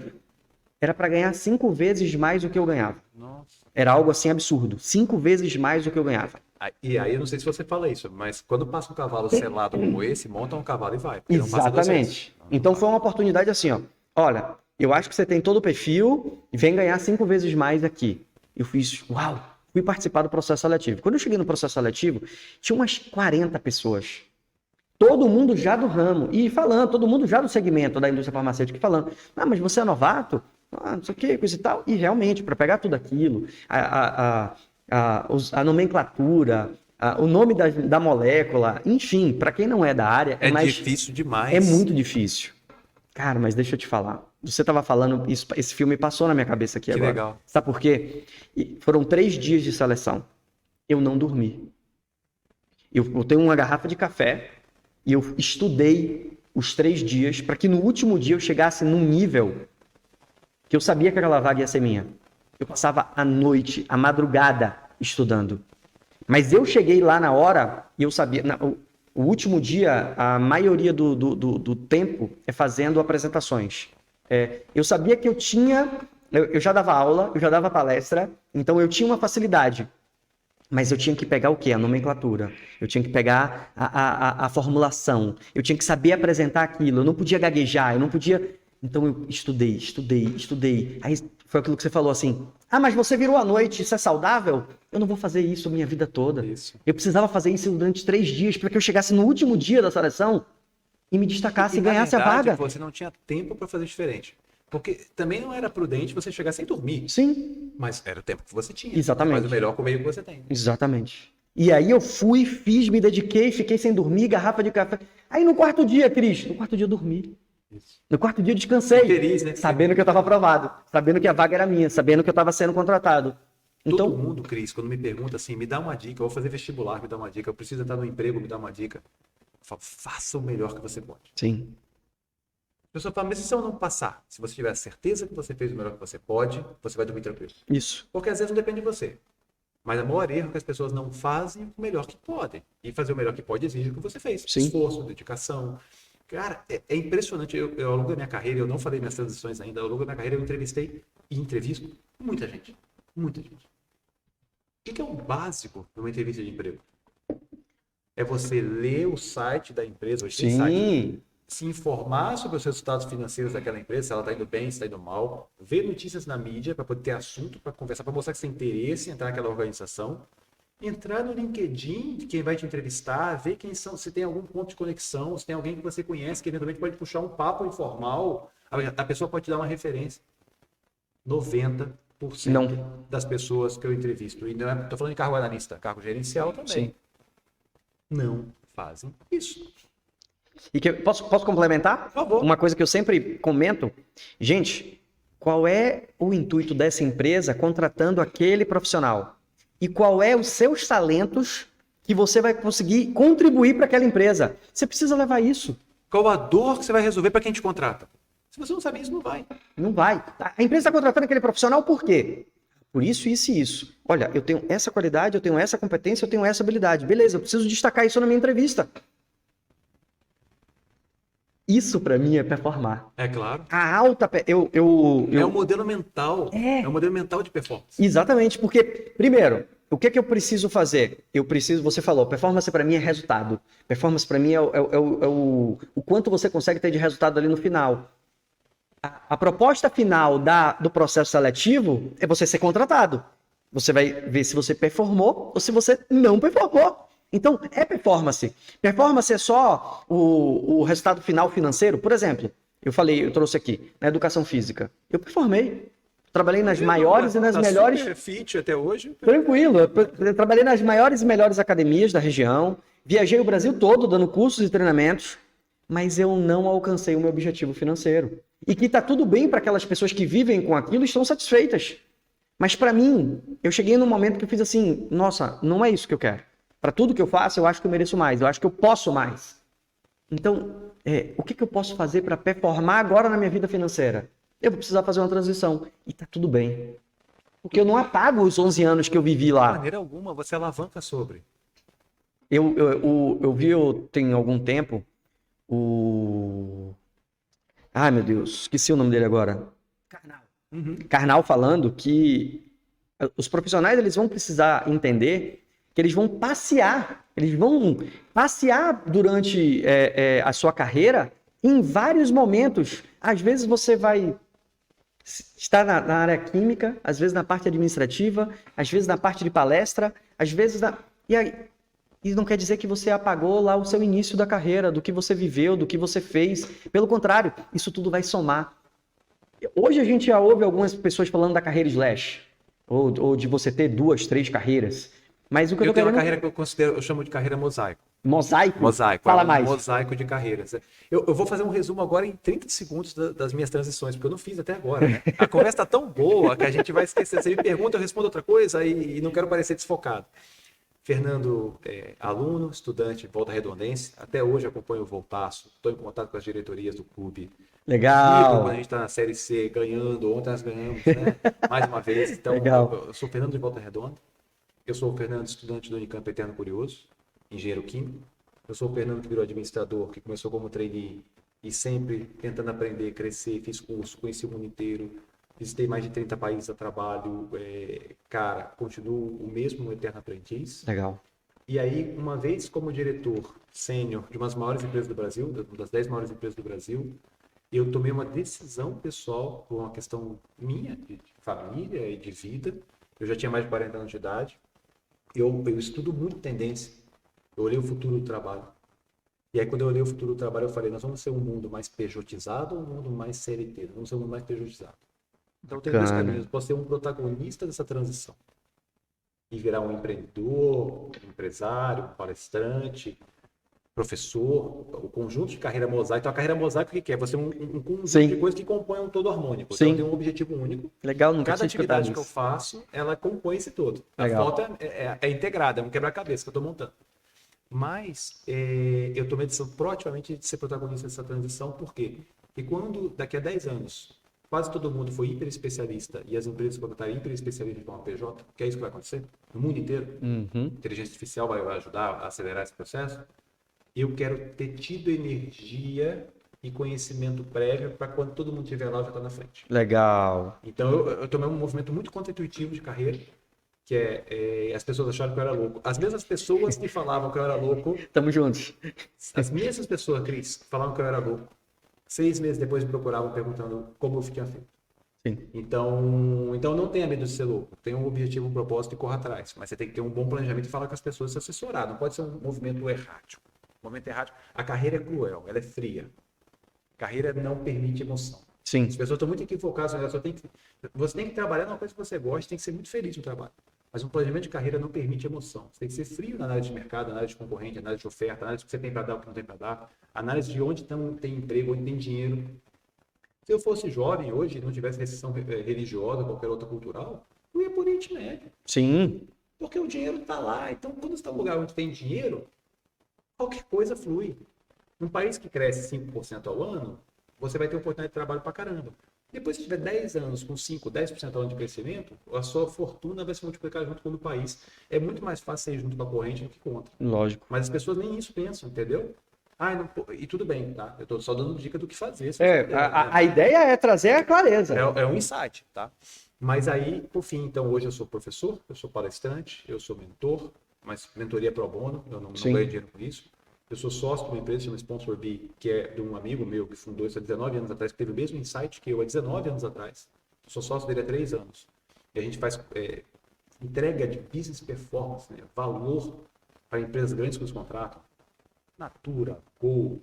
S1: Era para ganhar 5 vezes mais do que eu ganhava.
S2: Nossa.
S1: Era algo assim absurdo. 5 vezes mais do que eu ganhava.
S2: E aí, eu não sei se você fala isso, mas quando passa um cavalo selado como esse, monta um cavalo e vai. Porque não passa 2 vezes.
S1: Exatamente. Então foi uma oportunidade assim, ó. Olha, eu acho que você tem todo o perfil e vem ganhar 5 vezes mais aqui. Eu fiz, uau, fui participar do processo seletivo. Quando eu cheguei no processo seletivo, tinha umas 40 pessoas. Todo mundo já do ramo. E falando, todo mundo já do segmento da indústria farmacêutica falando. Ah, mas você é novato? Ah, não sei o que, coisa e tal. E realmente, para pegar tudo aquilo, a nomenclatura, o nome da molécula, enfim, para quem não é da área,
S2: É
S1: mais,
S2: difícil demais.
S1: é muito difícil. Cara, mas deixa eu te falar. Você estava falando, esse filme passou na minha cabeça aqui
S2: Que
S1: agora.
S2: legal.
S1: Sabe por quê? Foram 3 dias de seleção. Eu não dormi. Eu tenho uma garrafa de café e eu estudei os 3 dias para que no último dia eu chegasse num nível que eu sabia que aquela vaga ia ser minha. Eu passava a noite, a madrugada estudando. Mas eu cheguei lá na hora e eu sabia... O último dia, a maioria do tempo é fazendo apresentações. Eu sabia que eu tinha... Eu já dava aula, eu já dava palestra, então eu tinha uma facilidade. Mas eu tinha que pegar o quê? A nomenclatura. Eu tinha que pegar a formulação. Eu tinha que saber apresentar aquilo. Eu não podia gaguejar, eu não podia... Então eu estudei. Aí foi aquilo que você falou assim: ah, mas você virou à noite, isso é saudável? Eu não vou fazer isso a minha vida toda.
S2: Isso.
S1: Eu precisava fazer isso durante 3 dias para que eu chegasse no último dia da seleção e me destacasse e
S2: na
S1: ganhasse a
S2: verdade,
S1: vaga.
S2: você não tinha tempo para fazer diferente. Porque também não era prudente você chegar sem dormir.
S1: Sim,
S2: Mas era o tempo que você tinha.
S1: exatamente.
S2: Faz o melhor com o meio que você tem.
S1: Exatamente. E aí eu fui, fiz, me dediquei, fiquei sem dormir, garrafa de café. Aí no quarto dia, Cris, no quarto dia eu dormi.
S2: Isso.
S1: No quarto dia eu descansei.
S2: Feliz, né?
S1: Sabendo que eu estava aprovado, sabendo que a vaga era minha, sabendo que eu estava sendo contratado. Então,
S2: Todo mundo, Cris, quando me pergunta assim, me dá uma dica, eu vou fazer vestibular, me dá uma dica, eu preciso entrar no emprego, me dá uma dica. Eu falo, faça o melhor que você pode.
S1: sim,
S2: A pessoa fala, mas e se eu não passar? Se você tiver a certeza que você fez o melhor que você pode, você vai dormir tranquilo.
S1: isso.
S2: Porque às vezes não depende de você. Mas o maior erro é que as pessoas não fazem o melhor que podem. E fazer o melhor que pode exige o que você fez.
S1: Sim.
S2: Esforço, dedicação. Cara, é impressionante. Eu, ao longo da minha carreira, eu não falei minhas transições ainda, ao longo da minha carreira eu entrevistei e entrevisto muita gente. Muita gente. O que é o básico numa entrevista de emprego? É você ler o site da empresa, hoje tem site,
S1: Sim,
S2: se informar sobre os resultados financeiros daquela empresa, se ela está indo bem, se está indo mal, ver notícias na mídia para poder ter assunto para conversar, para mostrar que você tem interesse em entrar naquela organização, entrar no LinkedIn de quem vai te entrevistar, ver quem são, se tem algum ponto de conexão, se tem alguém que você conhece que eventualmente pode puxar um papo informal, a pessoa pode te dar uma referência. 90%
S1: não.
S2: das pessoas que eu entrevisto, e não estou falando de cargo analista, cargo gerencial também,
S1: Sim.
S2: não fazem isso.
S1: E posso complementar?
S2: Por favor.
S1: Uma coisa que eu sempre comento, gente, qual é o intuito dessa empresa contratando aquele profissional? E qual é os seus talentos que você vai conseguir contribuir para aquela empresa? Você precisa levar isso.
S2: Qual a dor que você vai resolver para quem te contrata? Se você não sabe isso, não vai.
S1: Não vai. A empresa está contratando aquele profissional por quê? Por isso, isso e isso. Olha, eu tenho essa qualidade, eu tenho essa competência, eu tenho essa habilidade. Beleza, eu preciso destacar isso na minha entrevista. Isso para mim é performar.
S2: É claro.
S1: A alta.
S2: É um modelo mental. É um modelo mental de performance.
S1: Exatamente, porque, primeiro, o que é que eu preciso fazer? Você falou, performance para mim é resultado. Performance para mim é o quanto você consegue ter de resultado ali no final. A proposta final do processo seletivo é você ser contratado. Você vai ver se você performou ou se você não performou. Então, é performance. Performance é só o resultado final financeiro. Por exemplo, eu trouxe aqui, na educação física. Eu performei. Trabalhei nas maiores e nas melhores...
S2: Super fit até hoje.
S1: Tranquilo. Eu trabalhei nas maiores e melhores academias da região. Viajei o Brasil todo dando cursos e treinamentos. Mas eu não alcancei o meu objetivo financeiro. E que está tudo bem para aquelas pessoas que vivem com aquilo e estão satisfeitas. Mas para mim, eu cheguei num momento que eu fiz assim, nossa, não é isso que eu quero. Para tudo que eu faço, eu acho que eu mereço mais, eu acho que eu posso mais. Então, o que eu posso fazer para performar agora na minha vida financeira? Eu vou precisar fazer uma transição. E tá tudo bem. Porque eu não apago os 11 anos que eu vivi lá.
S2: De maneira alguma, você alavanca sobre.
S1: Eu vi, tem algum tempo, Ai, meu Deus, esqueci o nome dele agora. Karnal falando que os profissionais eles vão precisar entender que eles vão passear durante a sua carreira em vários momentos. Às vezes você vai estar na área química, às vezes na parte administrativa, às vezes na parte de palestra, às vezes e não quer dizer que você apagou lá o seu início da carreira, do que você viveu, do que você fez. Pelo contrário, isso tudo vai somar. Hoje a gente já ouve algumas pessoas falando da carreira slash, ou de você ter 2, 3 carreiras. Mas o que
S2: eu tenho uma carreira que eu chamo de carreira mosaico.
S1: Mosaico?
S2: Mosaico.
S1: Fala mais.
S2: Mosaico de carreiras. Eu vou fazer um resumo agora em 30 segundos das minhas transições, porque eu não fiz até agora, né? A conversa tá tão boa que a gente vai esquecer. Você me pergunta, eu respondo outra coisa e não quero parecer desfocado. Fernando, aluno, estudante, Volta Redondense. Até hoje acompanho o Voltaço. Estou em contato com as diretorias do clube.
S1: Legal.
S2: Quando a gente está na Série C ganhando, ontem nós ganhamos, né? Mais uma vez. Então,
S1: Legal.
S2: eu sou Fernando de Volta Redonda. Eu sou o Fernando, estudante do Unicamp Eterno Curioso, engenheiro químico. Eu sou o Fernando que virou administrador, que começou como trainee e sempre tentando aprender, crescer, fiz curso, conheci o mundo inteiro, visitei mais de 30 países a trabalho. Cara, continuo o mesmo eterno aprendiz.
S1: Legal.
S2: E aí, uma vez como diretor sênior de uma das maiores empresas do Brasil, das 10 maiores empresas do Brasil, Eu tomei uma decisão pessoal, por uma questão minha, de família e de vida. Eu já tinha mais de 40 anos de idade. Eu estudo muito tendência. Eu olhei o futuro do trabalho. E aí, quando eu olhei o futuro do trabalho, eu falei, nós vamos ser um mundo mais pejotizado ou um mundo mais CLT? Nós vamos ser um mundo mais pejotizado. Então, tem dois caminhos. Eu posso ser um protagonista dessa transição e virar um empreendedor, um empresário, um palestrante, professor, o conjunto de carreira mosaico. Então, a carreira mosaico, o que é? Você é um conjunto
S1: Sim.
S2: de coisas que compõem um todo harmônico.
S1: Sim.
S2: Então, tem um objetivo único.
S1: Legal, nunca
S2: Cada
S1: tinha escutado
S2: atividade que eu
S1: isso.
S2: faço, ela compõe esse todo.
S1: Legal.
S2: A foto é integrada, é um quebra-cabeça que eu estou montando. Mas eu tomei a decisão proativamente de ser protagonista dessa transição, por quê? Porque quando, daqui a 10 anos, quase todo mundo foi hiper especialista e as empresas contratarem hiper especialistas de forma PJ, que é isso que vai acontecer no mundo inteiro, inteligência artificial vai ajudar a acelerar esse processo, eu quero ter tido energia e conhecimento prévio para quando todo mundo estiver lá, eu já estar na frente.
S1: Legal.
S2: Então, eu tomei um movimento muito contra-intuitivo de carreira, que as pessoas acharam que eu era louco. As mesmas pessoas que falavam que eu era louco,
S1: Tamo juntos.
S2: as mesmas pessoas, Cris, que falavam que eu era louco, 6 meses depois me procuravam perguntando como eu tinha feito.
S1: Sim.
S2: Então não tenha medo de ser louco. Tenha um objetivo, um propósito e corra atrás. Mas você tem que ter um bom planejamento e falar com as pessoas, se assessorar. Não pode ser um movimento errático. Um movimento errático. A carreira é cruel, ela é fria. A carreira não permite emoção.
S1: Sim.
S2: As pessoas estão muito equivocadas. Você tem que trabalhar numa coisa que você gosta, tem que ser muito feliz no trabalho. Mas um planejamento de carreira não permite emoção. Você tem que ser frio na análise de mercado, análise de concorrente, análise de oferta, análise do que você tem para dar, o que não tem para dar, análise de onde tem emprego, onde tem dinheiro. Se eu fosse jovem hoje e não tivesse restrição religiosa ou qualquer outra cultural, eu ia por Oriente Médio.
S1: Sim.
S2: Porque o dinheiro está lá. Então, quando você está num lugar onde tem dinheiro, qualquer coisa flui. Num país que cresce 5% ao ano, você vai ter oportunidade de trabalho para caramba. Depois que tiver 10 anos com 5, 10% ao ano de crescimento, a sua fortuna vai se multiplicar junto com o do país. É muito mais fácil ser junto com a corrente do que contra.
S1: Lógico.
S2: Mas as pessoas nem isso pensam, entendeu? E tudo bem, tá? Eu tô só dando dica do que fazer.
S1: A ideia é trazer a clareza.
S2: É um insight, tá? Mas aí, por fim, então, hoje eu sou professor, eu sou palestrante, eu sou mentor, mas mentoria pro bono, eu não ganho dinheiro com isso. Eu sou sócio de uma empresa chamada Sponsor B, que é de um amigo meu que fundou isso há 19 anos atrás, que teve o mesmo insight que eu há 19 anos atrás. Eu sou sócio dele há 3 anos. E a gente faz entrega de business performance, né? Valor para empresas grandes que nos contratam. Natura, Gol,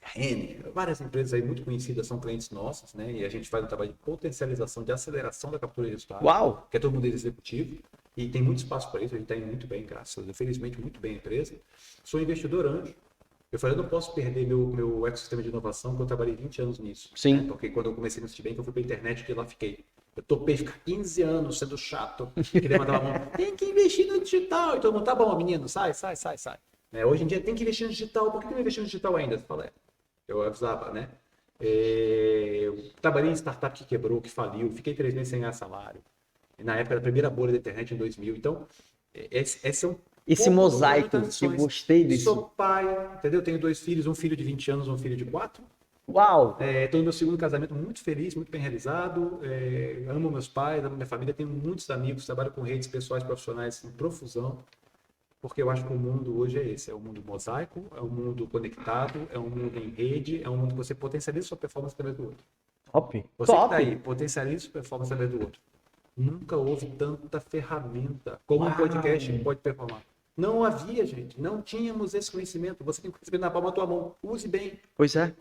S2: Renner, várias empresas aí muito conhecidas são clientes nossos, né? E a gente faz um trabalho de potencialização, de aceleração da captura de resultados.
S1: Uau!
S2: Que é todo mundo executivo. E tem muito espaço para isso, a gente está indo muito bem, graças a Deus, felizmente muito bem a empresa. Sou investidor anjo. Eu falei, eu não posso perder meu ecossistema de inovação, porque eu trabalhei 20 anos nisso.
S1: Sim.
S2: Né? Porque quando eu comecei no Citibank, eu fui para a internet e lá fiquei. Eu topei ficar 15 anos sendo chato, que levantava a mão, tem que investir no digital. E todo mundo, tá bom, menino, sai. Né? Hoje em dia tem que investir no digital. Por que não investir no digital ainda? Você fala, eu avisava, né? Eu trabalhei em startup que quebrou, que faliu, fiquei 3 meses sem ganhar salário. Na época da primeira bolha da internet, em 2000. Então,
S1: esse mosaico, eu gostei disso.
S2: Sou pai, entendeu? Tenho 2 filhos, um filho de 20 anos, um filho de 4.
S1: Uau!
S2: Estou no meu segundo casamento muito feliz, muito bem realizado. Amo meus pais, amo minha família. Tenho muitos amigos, trabalho com redes pessoais, profissionais em profusão. Porque eu acho que o mundo hoje é esse. É um mundo mosaico, é um mundo conectado, é um mundo em rede, é um mundo que você potencializa sua performance através do outro.
S1: Top!
S2: Você que está aí, potencializa sua performance através do outro. Nunca houve tanta ferramenta como um podcast pode performar. Não havia, gente. Não tínhamos esse conhecimento. Você tem conhecimento na palma da tua mão. Use bem.
S1: Pois é.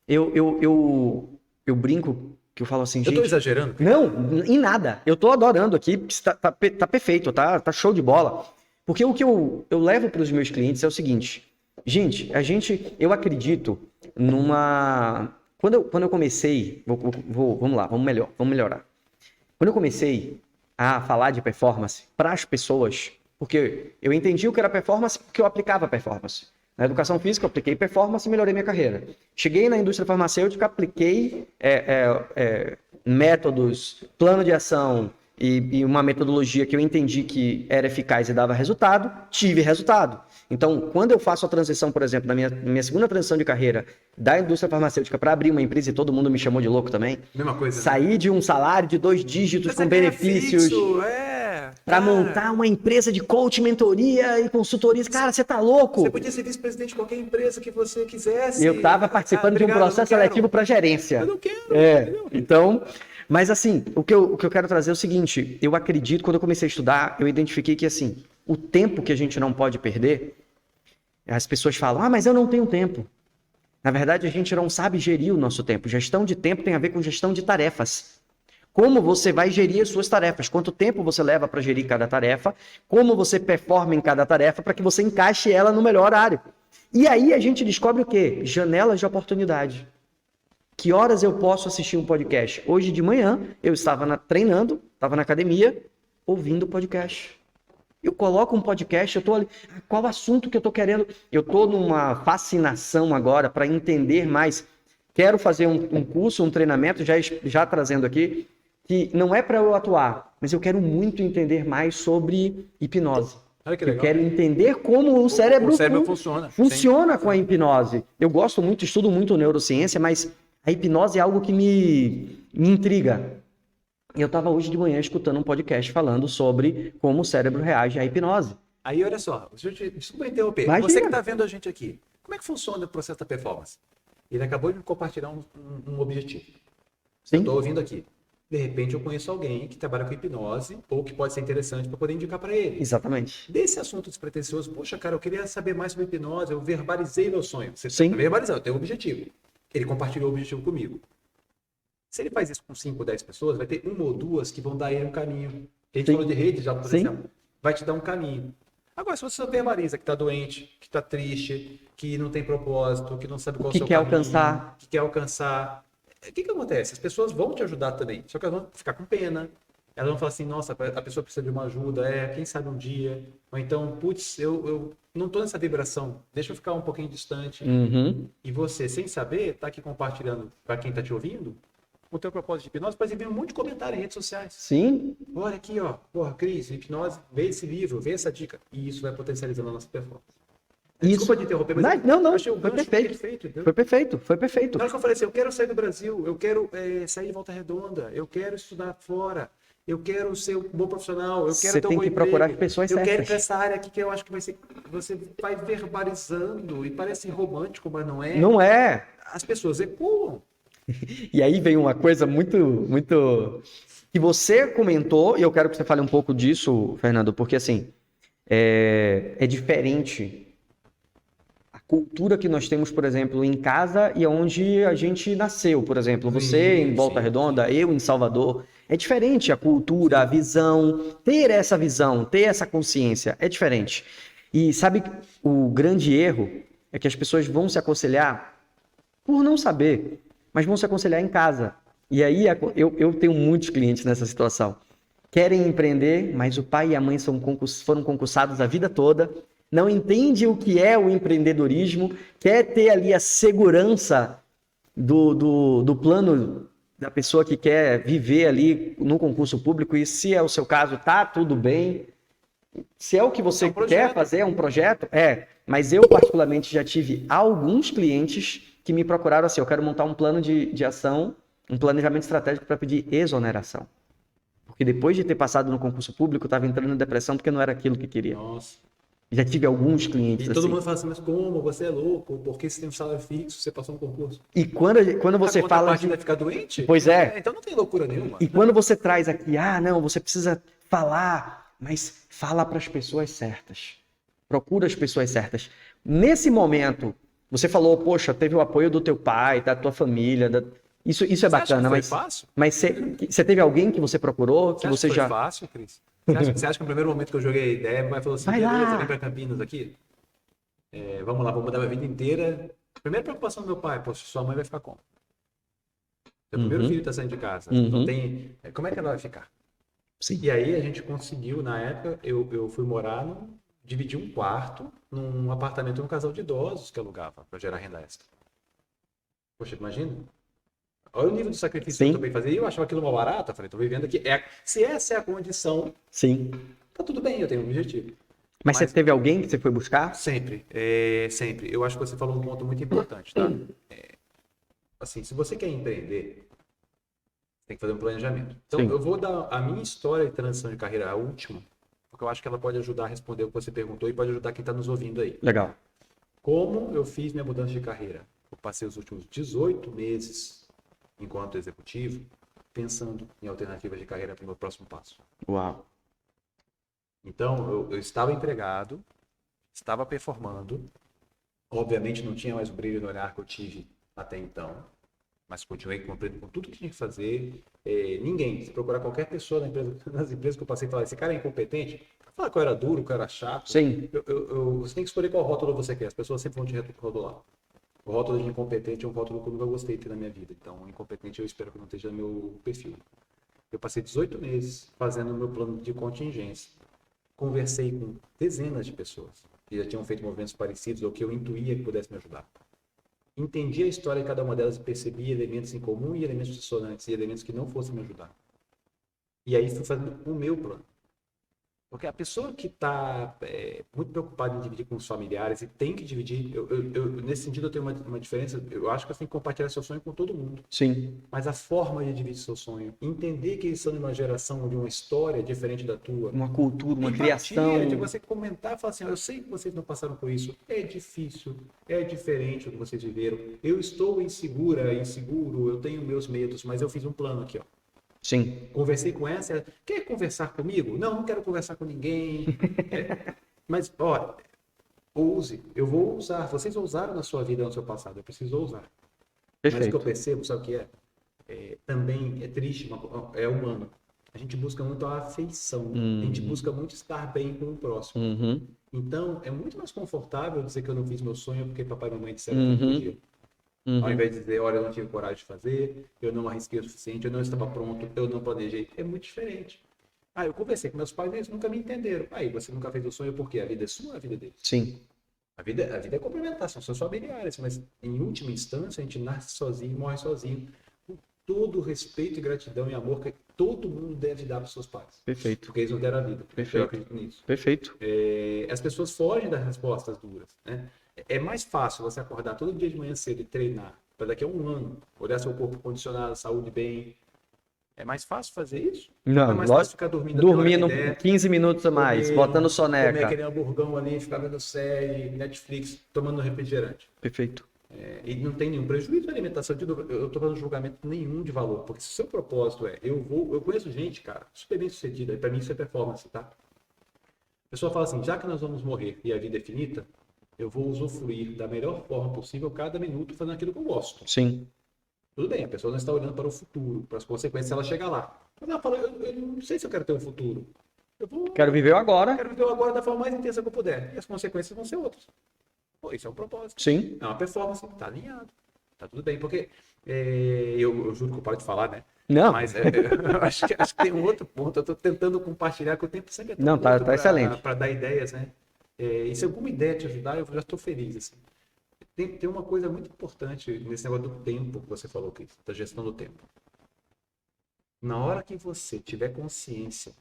S1: Eu brinco que eu falo assim, gente...
S2: Eu tô exagerando?
S1: Não, em nada. Eu tô adorando aqui, porque tá perfeito, tá show de bola. Porque o que eu levo para os meus clientes é o seguinte. Gente, eu acredito numa... Quando eu comecei... Vamos lá, vamos melhorar. Quando eu comecei a falar de performance para as pessoas, porque eu entendi o que era performance porque eu aplicava performance. Na educação física, eu apliquei performance e melhorei minha carreira. Cheguei na indústria farmacêutica, apliquei métodos, plano de ação e uma metodologia que eu entendi que era eficaz e dava resultado, tive resultado. Então, quando eu faço a transição, por exemplo, na minha segunda transição de carreira da indústria farmacêutica para abrir uma empresa, e todo mundo me chamou de louco também.
S2: Mesma coisa.
S1: Saí de um salário de 2 dígitos com benefícios.
S2: Fixo,
S1: para montar uma empresa de coaching, mentoria e consultoria. Cara, você tá louco?
S2: Você podia ser vice-presidente de qualquer empresa que você quisesse.
S1: Eu estava participando de um processo seletivo para gerência.
S2: Eu não quero.
S1: Então, mas assim, o que eu quero trazer é o seguinte, eu acredito, quando eu comecei a estudar, eu identifiquei que assim, o tempo que a gente não pode perder, as pessoas falam, mas eu não tenho tempo. Na verdade, a gente não sabe gerir o nosso tempo. Gestão de tempo tem a ver com gestão de tarefas. Como você vai gerir as suas tarefas? Quanto tempo você leva para gerir cada tarefa? Como você performa em cada tarefa para que você encaixe ela no melhor horário? E aí a gente descobre o quê? Janelas de oportunidade. Que horas eu posso assistir um podcast? Hoje de manhã eu estava treinando, estava na academia, ouvindo podcast. Eu coloco um podcast, eu tô ali, qual assunto que eu tô querendo? Eu tô numa fascinação agora para entender mais. Quero fazer um curso, um treinamento, já trazendo aqui, que não é para eu atuar, mas eu quero muito entender mais sobre hipnose.
S2: Olha que legal.
S1: Eu quero entender como o cérebro funciona com a hipnose. Eu gosto muito, estudo muito neurociência, mas a hipnose é algo que me intriga. Eu estava hoje de manhã escutando um podcast falando sobre como o cérebro reage à hipnose.
S2: Aí, olha só, desculpa interromper.
S1: Imagina.
S2: Você que está vendo a gente aqui, como é que funciona o processo da performance? Ele acabou de compartilhar um objetivo.
S1: Sim.
S2: Eu estou ouvindo aqui. De repente, eu conheço alguém que trabalha com hipnose ou que pode ser interessante para poder indicar para ele.
S1: Exatamente.
S2: Desse assunto despretensioso, poxa, cara, eu queria saber mais sobre hipnose, eu verbalizei meu sonho. Você
S1: Sim.
S2: verbalizou, eu tenho um objetivo. Ele compartilhou o objetivo comigo. Se ele faz isso com 5 ou 10 pessoas, vai ter uma ou duas que vão dar ele um caminho. A gente falou de rede de alto potencial. Vai te dar um caminho. Agora, se você verbaliza que está doente, que está triste, que não tem propósito, que não sabe qual é o seu caminho, que quer alcançar, o que acontece? As pessoas vão te ajudar também, só que elas vão ficar com pena. Elas vão falar assim, nossa, a pessoa precisa de uma ajuda, quem sabe um dia. Ou então, putz, eu não estou nessa vibração, deixa eu ficar um pouquinho distante.
S1: Uhum.
S2: E você, sem saber, está aqui compartilhando para quem está te ouvindo, o teu propósito de hipnose, pode vir um monte de comentário em redes sociais.
S1: Sim.
S2: Olha aqui, ó. Porra, Cris, hipnose, vê esse livro, vê essa dica. E isso vai potencializando a nossa performance. Desculpa te interromper, mas
S1: não,
S2: achei o
S1: foi perfeito. Foi perfeito.
S2: Na hora que eu falei assim, eu quero sair do Brasil, eu quero sair de Volta Redonda, eu quero estudar fora, eu quero ser um bom profissional, eu quero ter um bom emprego. Você tem que procurar as pessoas certas. Eu quero ir para essa área aqui que eu acho que vai ser... Você vai verbalizando e parece romântico, mas não é.
S1: Não é.
S2: As pessoas ecoam.
S1: E aí vem uma coisa muito que você comentou, e eu quero que você fale um pouco disso, Fernando, porque assim, é diferente a cultura que nós temos, por exemplo, em casa e onde a gente nasceu, por exemplo, você em Volta Redonda, eu em Salvador, é diferente a cultura, a visão, ter essa visão, ter essa consciência, é diferente. E sabe, o grande erro é que as pessoas vão se aconselhar por não saber, mas vão se aconselhar em casa. E aí eu tenho muitos clientes nessa situação. Querem empreender, mas o pai e a mãe foram concursados a vida toda, não entende o que é o empreendedorismo, quer ter ali a segurança do plano da pessoa que quer viver ali no concurso público, e se é o seu caso, tá tudo bem. Se é o que você quer fazer, é um projeto, mas eu particularmente já tive alguns clientes que me procuraram assim, eu quero montar um plano de ação, um planejamento estratégico para pedir exoneração. Porque depois de ter passado no concurso público, eu estava entrando em depressão porque não era aquilo que queria.
S2: Nossa.
S1: Já tive alguns clientes
S2: assim. E todo mundo fala assim, mas como? Você é louco? Por que você tem um salário fixo? Você passou no concurso?
S1: E quando você fala...
S2: vai ficar doente?
S1: Pois é.
S2: Então não tem loucura nenhuma.
S1: E quando você traz aqui, não, você precisa falar, mas fala para as pessoas certas. Procura as pessoas certas. Nesse momento, você falou, poxa, teve o apoio do teu pai, da tua família, Isso é bacana,
S2: mas foi fácil?
S1: Mas você teve alguém que você procurou?
S2: Você acha que foi fácil, Cris? Você acha que no primeiro momento que eu joguei a ideia, meu pai falou assim, beleza, vem pra Campinas aqui? Vamos lá, vou mudar minha vida inteira. Primeira preocupação do meu pai, poxa, sua mãe vai ficar como? Seu primeiro filho tá saindo de casa, não tem... Como é que ela vai ficar?
S1: Sim.
S2: E aí a gente conseguiu, na época, eu fui morar, dividi um quarto num apartamento de um casal de idosos que alugava para gerar renda extra. Poxa, imagina? Olha o nível de sacrifício que eu também fazia. Eu achava aquilo uma barata. Falei, tô vivendo aqui. Se essa é a condição, tá tudo bem, eu tenho um objetivo.
S1: Mas você teve alguém que você foi buscar?
S2: Sempre, sempre. Eu acho que você falou um ponto muito importante, tá? Assim, se você quer empreender, Tem que fazer um planejamento. Então,
S1: Sim.
S2: eu vou dar a minha história de transição de carreira, a última, porque eu acho que ela pode ajudar a responder o que você perguntou e pode ajudar quem está nos ouvindo aí.
S1: Legal.
S2: Como eu fiz minha mudança de carreira? Eu passei os últimos 18 meses, enquanto executivo, pensando em alternativas de carreira para o meu próximo passo.
S1: Uau.
S2: Então, eu estava empregado, estava performando, obviamente não tinha mais o brilho no olhar que eu tive até então, mas continuei cumprindo com tudo que tinha que fazer. Ninguém, se procurar qualquer pessoa nas empresas que eu passei e falar, esse cara é incompetente, falar que eu era duro, que eu era chato.
S1: Sim.
S2: Você tem que escolher qual rótulo você quer, as pessoas sempre vão te rotular. O rótulo de incompetente é um rótulo que eu nunca gostei de ter na minha vida, então incompetente eu espero que não esteja no meu perfil. Eu passei 18 meses fazendo o meu plano de contingência. Conversei com dezenas de pessoas que já tinham feito movimentos parecidos ou que eu intuía que pudesse me ajudar. Entendi a história de cada uma delas e percebi elementos em comum e elementos dissonantes e elementos que não fossem me ajudar. E aí fui fazendo o meu plano. Porque a pessoa que está muito preocupada em dividir com os familiares e tem que dividir, nesse sentido eu tenho uma diferença, eu acho que você tem que compartilhar seu sonho com todo mundo.
S1: Sim.
S2: Mas a forma de dividir seu sonho, entender que eles são de uma geração, de uma história diferente da tua.
S1: Uma cultura, uma
S2: Empatia,
S1: criação.
S2: de você comentar e falar assim, eu sei que vocês não passaram por isso, é difícil, é diferente do que vocês viveram, eu estou insegura, inseguro, eu tenho meus medos, mas eu fiz um plano aqui, ó.
S1: Sim.
S2: Conversei com essa, quer conversar comigo? Não quero conversar com ninguém. Mas, ó, ouse, eu vou ousar. Vocês ousaram na sua vida, no seu passado, eu preciso ousar. Mas o que eu
S1: Perfeito.
S2: percebo, sabe o que é? Também é triste, é humano. A gente busca muito a afeição, a gente busca muito estar bem com o próximo.
S1: Uhum.
S2: Então, é muito mais confortável dizer que eu não fiz meu sonho porque papai e mamãe disseram que não podia. Ao invés de dizer, olha, eu não tive coragem de fazer, eu não arrisquei o suficiente, eu não estava pronto, eu não planejei. É muito diferente. Eu conversei com meus pais, eles nunca me entenderam. Aí, você nunca fez o sonho por quê? A vida é sua, a vida é deles.
S1: Sim.
S2: A vida é complementar, são seus familiares, mas em última instância a gente nasce sozinho e morre sozinho. Com todo o respeito e gratidão e amor que todo mundo deve dar para os seus pais.
S1: Perfeito.
S2: Porque eles não deram a vida.
S1: Perfeito.
S2: Eu acredito nisso.
S1: Perfeito.
S2: As pessoas fogem das respostas duras, né? É mais fácil você acordar todo dia de manhã cedo e treinar para daqui a um ano olhar seu corpo condicionado, saúde bem. É mais fácil fazer isso?
S1: Não,
S2: é mais
S1: lógico.
S2: fácil ficar dormindo
S1: 15 minutos a mais, botando
S2: comer
S1: soneca.
S2: aquele hamburgão ali, ficar vendo série, Netflix, tomando refrigerante.
S1: Perfeito.
S2: E não tem nenhum prejuízo na alimentação. Eu estou fazendo julgamento nenhum de valor, porque se o seu propósito eu conheço gente, cara, super bem sucedida, e para mim isso é performance, tá? A pessoa fala assim, já que nós vamos morrer e a vida é finita, eu vou usufruir da melhor forma possível cada minuto fazendo aquilo que eu gosto.
S1: Sim.
S2: Tudo bem, a pessoa não está olhando para o futuro, para as consequências se ela chegar lá. Mas ela fala, eu não sei se eu quero ter um futuro.
S1: Quero viver o agora.
S2: Quero viver o agora da forma mais intensa que eu puder. E as consequências vão ser outras. Pô, isso é um propósito.
S1: Sim.
S2: É uma performance, tá alinhado. Tá tudo bem, porque eu juro que eu paro de falar, né?
S1: Não.
S2: Mas acho que tem um outro ponto. Eu estou tentando compartilhar, que o tempo sempre é tão
S1: Não, tá
S2: curto
S1: excelente.
S2: para dar ideias, né? E se alguma ideia te ajudar, eu já estou feliz. Assim. Tem uma coisa muito importante nesse negócio do tempo que você falou, Cris, da gestão do tempo. Na hora que você tiver consciência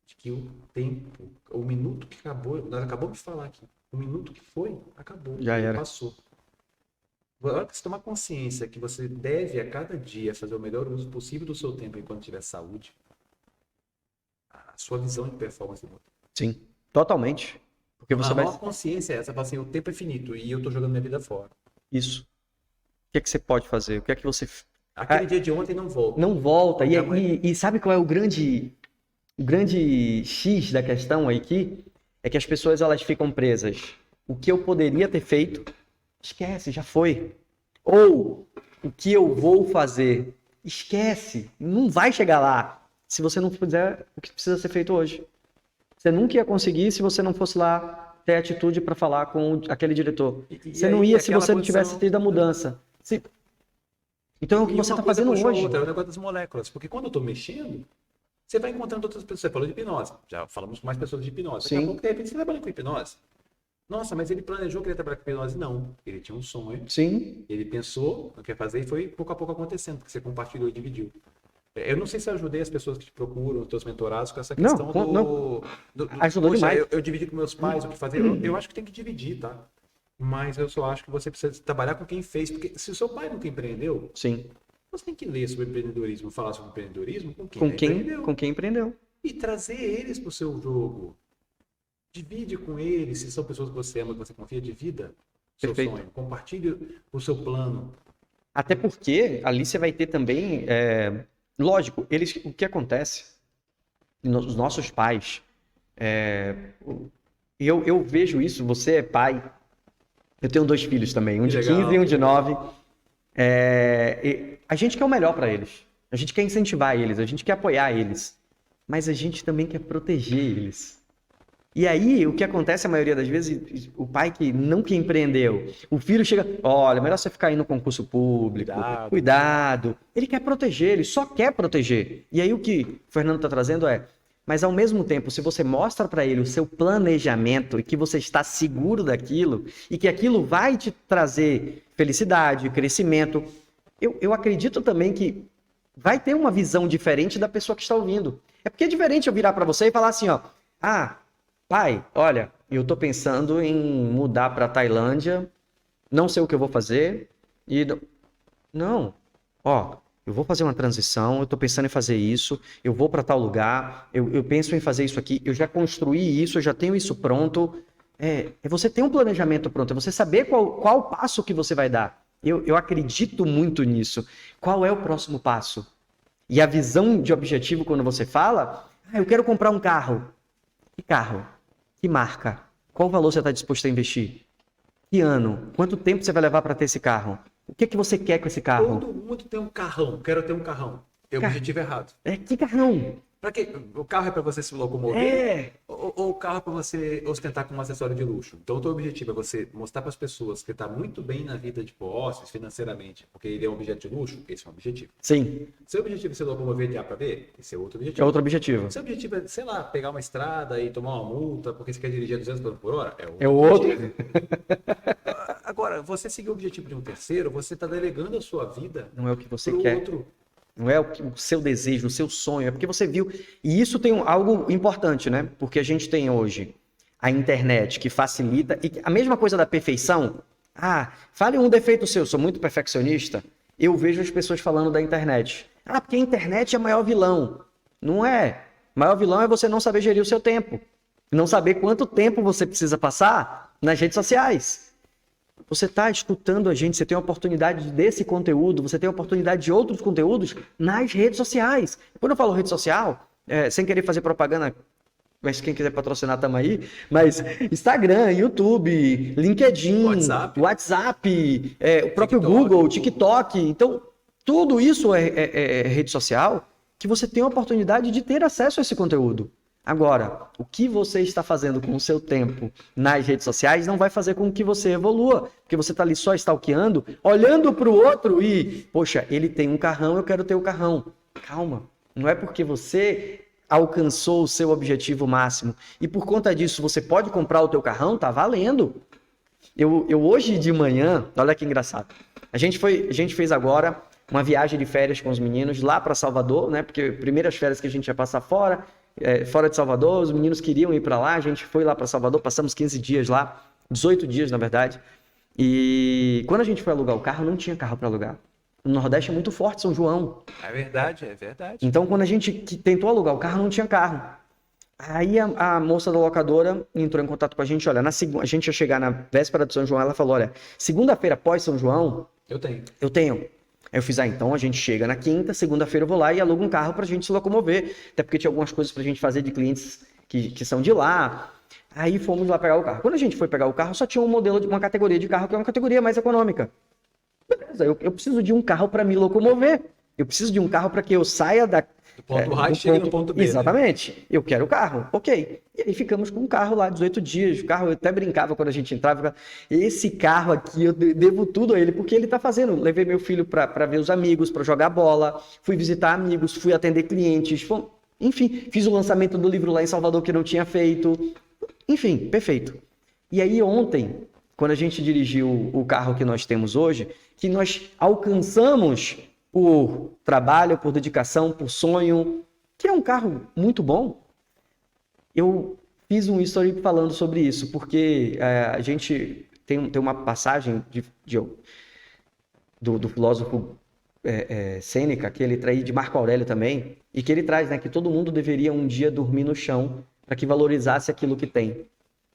S2: de que o tempo, o minuto que acabou, nós acabamos de falar aqui, o minuto que foi, acabou,
S1: Já era.
S2: passou. Na hora que você tomar consciência que você deve a cada dia fazer o melhor uso possível do seu tempo enquanto tiver saúde, a sua visão de performance muda.
S1: Sim, totalmente. Porque você
S2: A
S1: vai...
S2: maior consciência é essa, fala assim, o tempo é finito e eu tô jogando minha vida fora.
S1: Isso. O que é que você pode fazer? O que é que você...
S2: Aquele dia de ontem não volta.
S1: Não volta.
S2: Porque amanhã-
S1: E sabe qual é o grande X da questão aqui? É que as pessoas elas ficam presas. O que eu poderia ter feito, esquece, já foi. Ou o que eu vou fazer, esquece, não vai chegar lá se você não fizer o que precisa ser feito hoje. Você nunca ia conseguir se você não fosse lá ter atitude para falar com aquele diretor. Você não
S2: aí,
S1: ia se
S2: aquela
S1: você não tivesse
S2: condição-
S1: tido a mudança. Então é o que
S2: E
S1: você
S2: uma
S1: está
S2: coisa
S1: fazendo
S2: puxa a
S1: hoje.
S2: outra, é o negócio das moléculas. Porque quando eu tô mexendo, você vai encontrando outras pessoas. Você falou de hipnose. Já falamos com mais pessoas de hipnose. Daqui a
S1: Sim.
S2: pouco, de repente, você trabalha com hipnose. Nossa, mas ele planejou que ele ia trabalhar com hipnose? Não. Ele tinha um sonho.
S1: Sim,
S2: Ele pensou no que ia fazer e foi pouco a pouco acontecendo, porque você compartilhou e dividiu. Eu não sei se eu ajudei as pessoas que te procuram, os teus mentorados, com essa
S1: Não,
S2: questão
S1: Ajudou
S2: poxa,
S1: demais.
S2: eu dividi com meus pais o que fazer. Eu acho que tem que dividir, tá? Mas eu só acho que você precisa trabalhar com quem fez. Porque se o seu pai nunca empreendeu,
S1: sim.
S2: Você tem que ler sobre empreendedorismo, falar sobre empreendedorismo com quem
S1: Com
S2: já
S1: quem,
S2: empreendeu.
S1: com quem empreendeu.
S2: E trazer eles para o seu jogo. Divide com eles, se são pessoas que você ama, que você confia, divida seu
S1: Perfeito.
S2: sonho. Compartilhe o seu plano.
S1: Até porque ali você vai ter também, lógico, o que acontece, os nossos pais, eu vejo isso, você é pai, eu tenho 2 filhos também, um
S2: Que
S1: de
S2: legal,
S1: 15 e um
S2: que
S1: de
S2: legal.
S1: 9. E a gente quer o melhor para eles, a gente quer incentivar eles, a gente quer apoiar eles, mas a gente também quer proteger eles. E aí, o que acontece a maioria das vezes, o pai que empreendeu, o filho chega, olha, melhor você ficar aí no concurso público, cuidado. Ele quer proteger, ele só quer proteger. E aí o que o Fernando está trazendo mas ao mesmo tempo, se você mostra para ele o seu planejamento e que você está seguro daquilo e que aquilo vai te trazer felicidade, crescimento, eu acredito também que vai ter uma visão diferente da pessoa que está ouvindo. É porque é diferente eu virar para você e falar assim, ó, pai, olha, eu tô pensando em mudar para Tailândia, não sei o que eu vou fazer e não, ó, eu vou fazer uma transição, eu tô pensando em fazer isso, eu vou para tal lugar, eu penso em fazer isso aqui, eu já construí isso, eu já tenho isso pronto. É você ter um planejamento pronto, é você saber qual passo que você vai dar. Eu acredito muito nisso. Qual é o próximo passo? E a visão de objetivo, quando você fala, eu quero comprar um carro. Que carro? Que marca? Qual valor você está disposto a investir? Que ano? Quanto tempo você vai levar para ter esse carro? O que você quer com esse carro?
S2: Todo mundo tem um carrão, quero ter um carrão. É o objetivo errado.
S1: Que carrão?
S2: Para quê? O carro é para você se locomover? Ou o carro é para você ostentar como um acessório de luxo? Então, o teu objetivo é você mostrar para as pessoas que está muito bem na vida de posses, financeiramente, porque ele é um objeto de luxo? Esse é um objetivo.
S1: Sim.
S2: Seu objetivo é se locomover de A para B? Esse é outro objetivo.
S1: É outro objetivo.
S2: Seu objetivo é, sei lá, pegar uma estrada e tomar uma multa porque você quer dirigir a 200 km por hora?
S1: É o outro.
S2: Agora, você seguir o objetivo de um terceiro, você está delegando a sua vida.
S1: Não é o que você
S2: pro
S1: quer.
S2: Outro.
S1: Não é o seu desejo, o seu sonho, é porque você viu. E isso tem algo importante, né? Porque a gente tem hoje a internet que facilita. E a mesma coisa da perfeição. Fale um defeito seu, sou muito perfeccionista. Eu vejo as pessoas falando da internet. Porque a internet é o maior vilão. Não é. O maior vilão é você não saber gerir o seu tempo. Não saber quanto tempo você precisa passar nas redes sociais. Você está escutando a gente, você tem a oportunidade desse conteúdo, você tem a oportunidade de outros conteúdos nas redes sociais. Quando eu falo rede social, sem querer fazer propaganda, mas quem quiser patrocinar, estamos aí, mas Instagram, YouTube, LinkedIn, WhatsApp, o próprio TikTok, Google, TikTok. Então, tudo isso é rede social que você tem a oportunidade de ter acesso a esse conteúdo. Agora, o que você está fazendo com o seu tempo nas redes sociais não vai fazer com que você evolua, porque você está ali só stalkeando, olhando para o outro e, poxa, ele tem um carrão, eu quero ter o carrão. Calma, não é porque você alcançou o seu objetivo máximo e por conta disso você pode comprar o teu carrão, tá valendo. Eu hoje de manhã, olha que engraçado, a gente fez agora uma viagem de férias com os meninos lá para Salvador, né? Porque primeiras férias que a gente ia passar fora de Salvador, os meninos queriam ir para lá, a gente foi lá para Salvador, passamos 15 dias lá, 18 dias na verdade, e quando a gente foi alugar o carro, não tinha carro para alugar. O Nordeste é muito forte, São João.
S2: É verdade, é verdade.
S1: Então, quando a gente tentou alugar o carro, não tinha carro. Aí a moça da locadora entrou em contato com a gente, olha, a gente ia chegar na véspera de São João, ela falou, olha, segunda-feira após São João... Eu tenho. Aí eu fiz, então a gente chega na quinta, segunda-feira eu vou lá e alugo um carro pra gente se locomover. Até porque tinha algumas coisas pra gente fazer de clientes que são de lá. Aí fomos lá pegar o carro. Quando a gente foi pegar o carro, só tinha um modelo de uma categoria de carro que é uma categoria mais econômica. Beleza, eu preciso de um carro para me locomover. Eu preciso de um carro para que eu saia do
S2: ponto A e chegue no ponto B.
S1: Exatamente. Né? Eu quero o carro. Ok. E aí ficamos com o carro lá, 18 dias. O carro, eu até brincava quando a gente entrava. Esse carro aqui, eu devo tudo a ele, porque ele tá fazendo. Levei meu filho para ver os amigos, para jogar bola. Fui visitar amigos, fui atender clientes. Enfim, fiz o lançamento do livro lá em Salvador que eu não tinha feito. Enfim, perfeito. E aí ontem, quando a gente dirigiu o carro que nós temos hoje, que nós alcançamos por trabalho, por dedicação, por sonho, que é um carro muito bom. Eu fiz um story falando sobre isso, porque a gente tem uma passagem do filósofo Sêneca, que ele traz de Marco Aurélio também, e que ele traz, né, que todo mundo deveria um dia dormir no chão para que valorizasse aquilo que tem.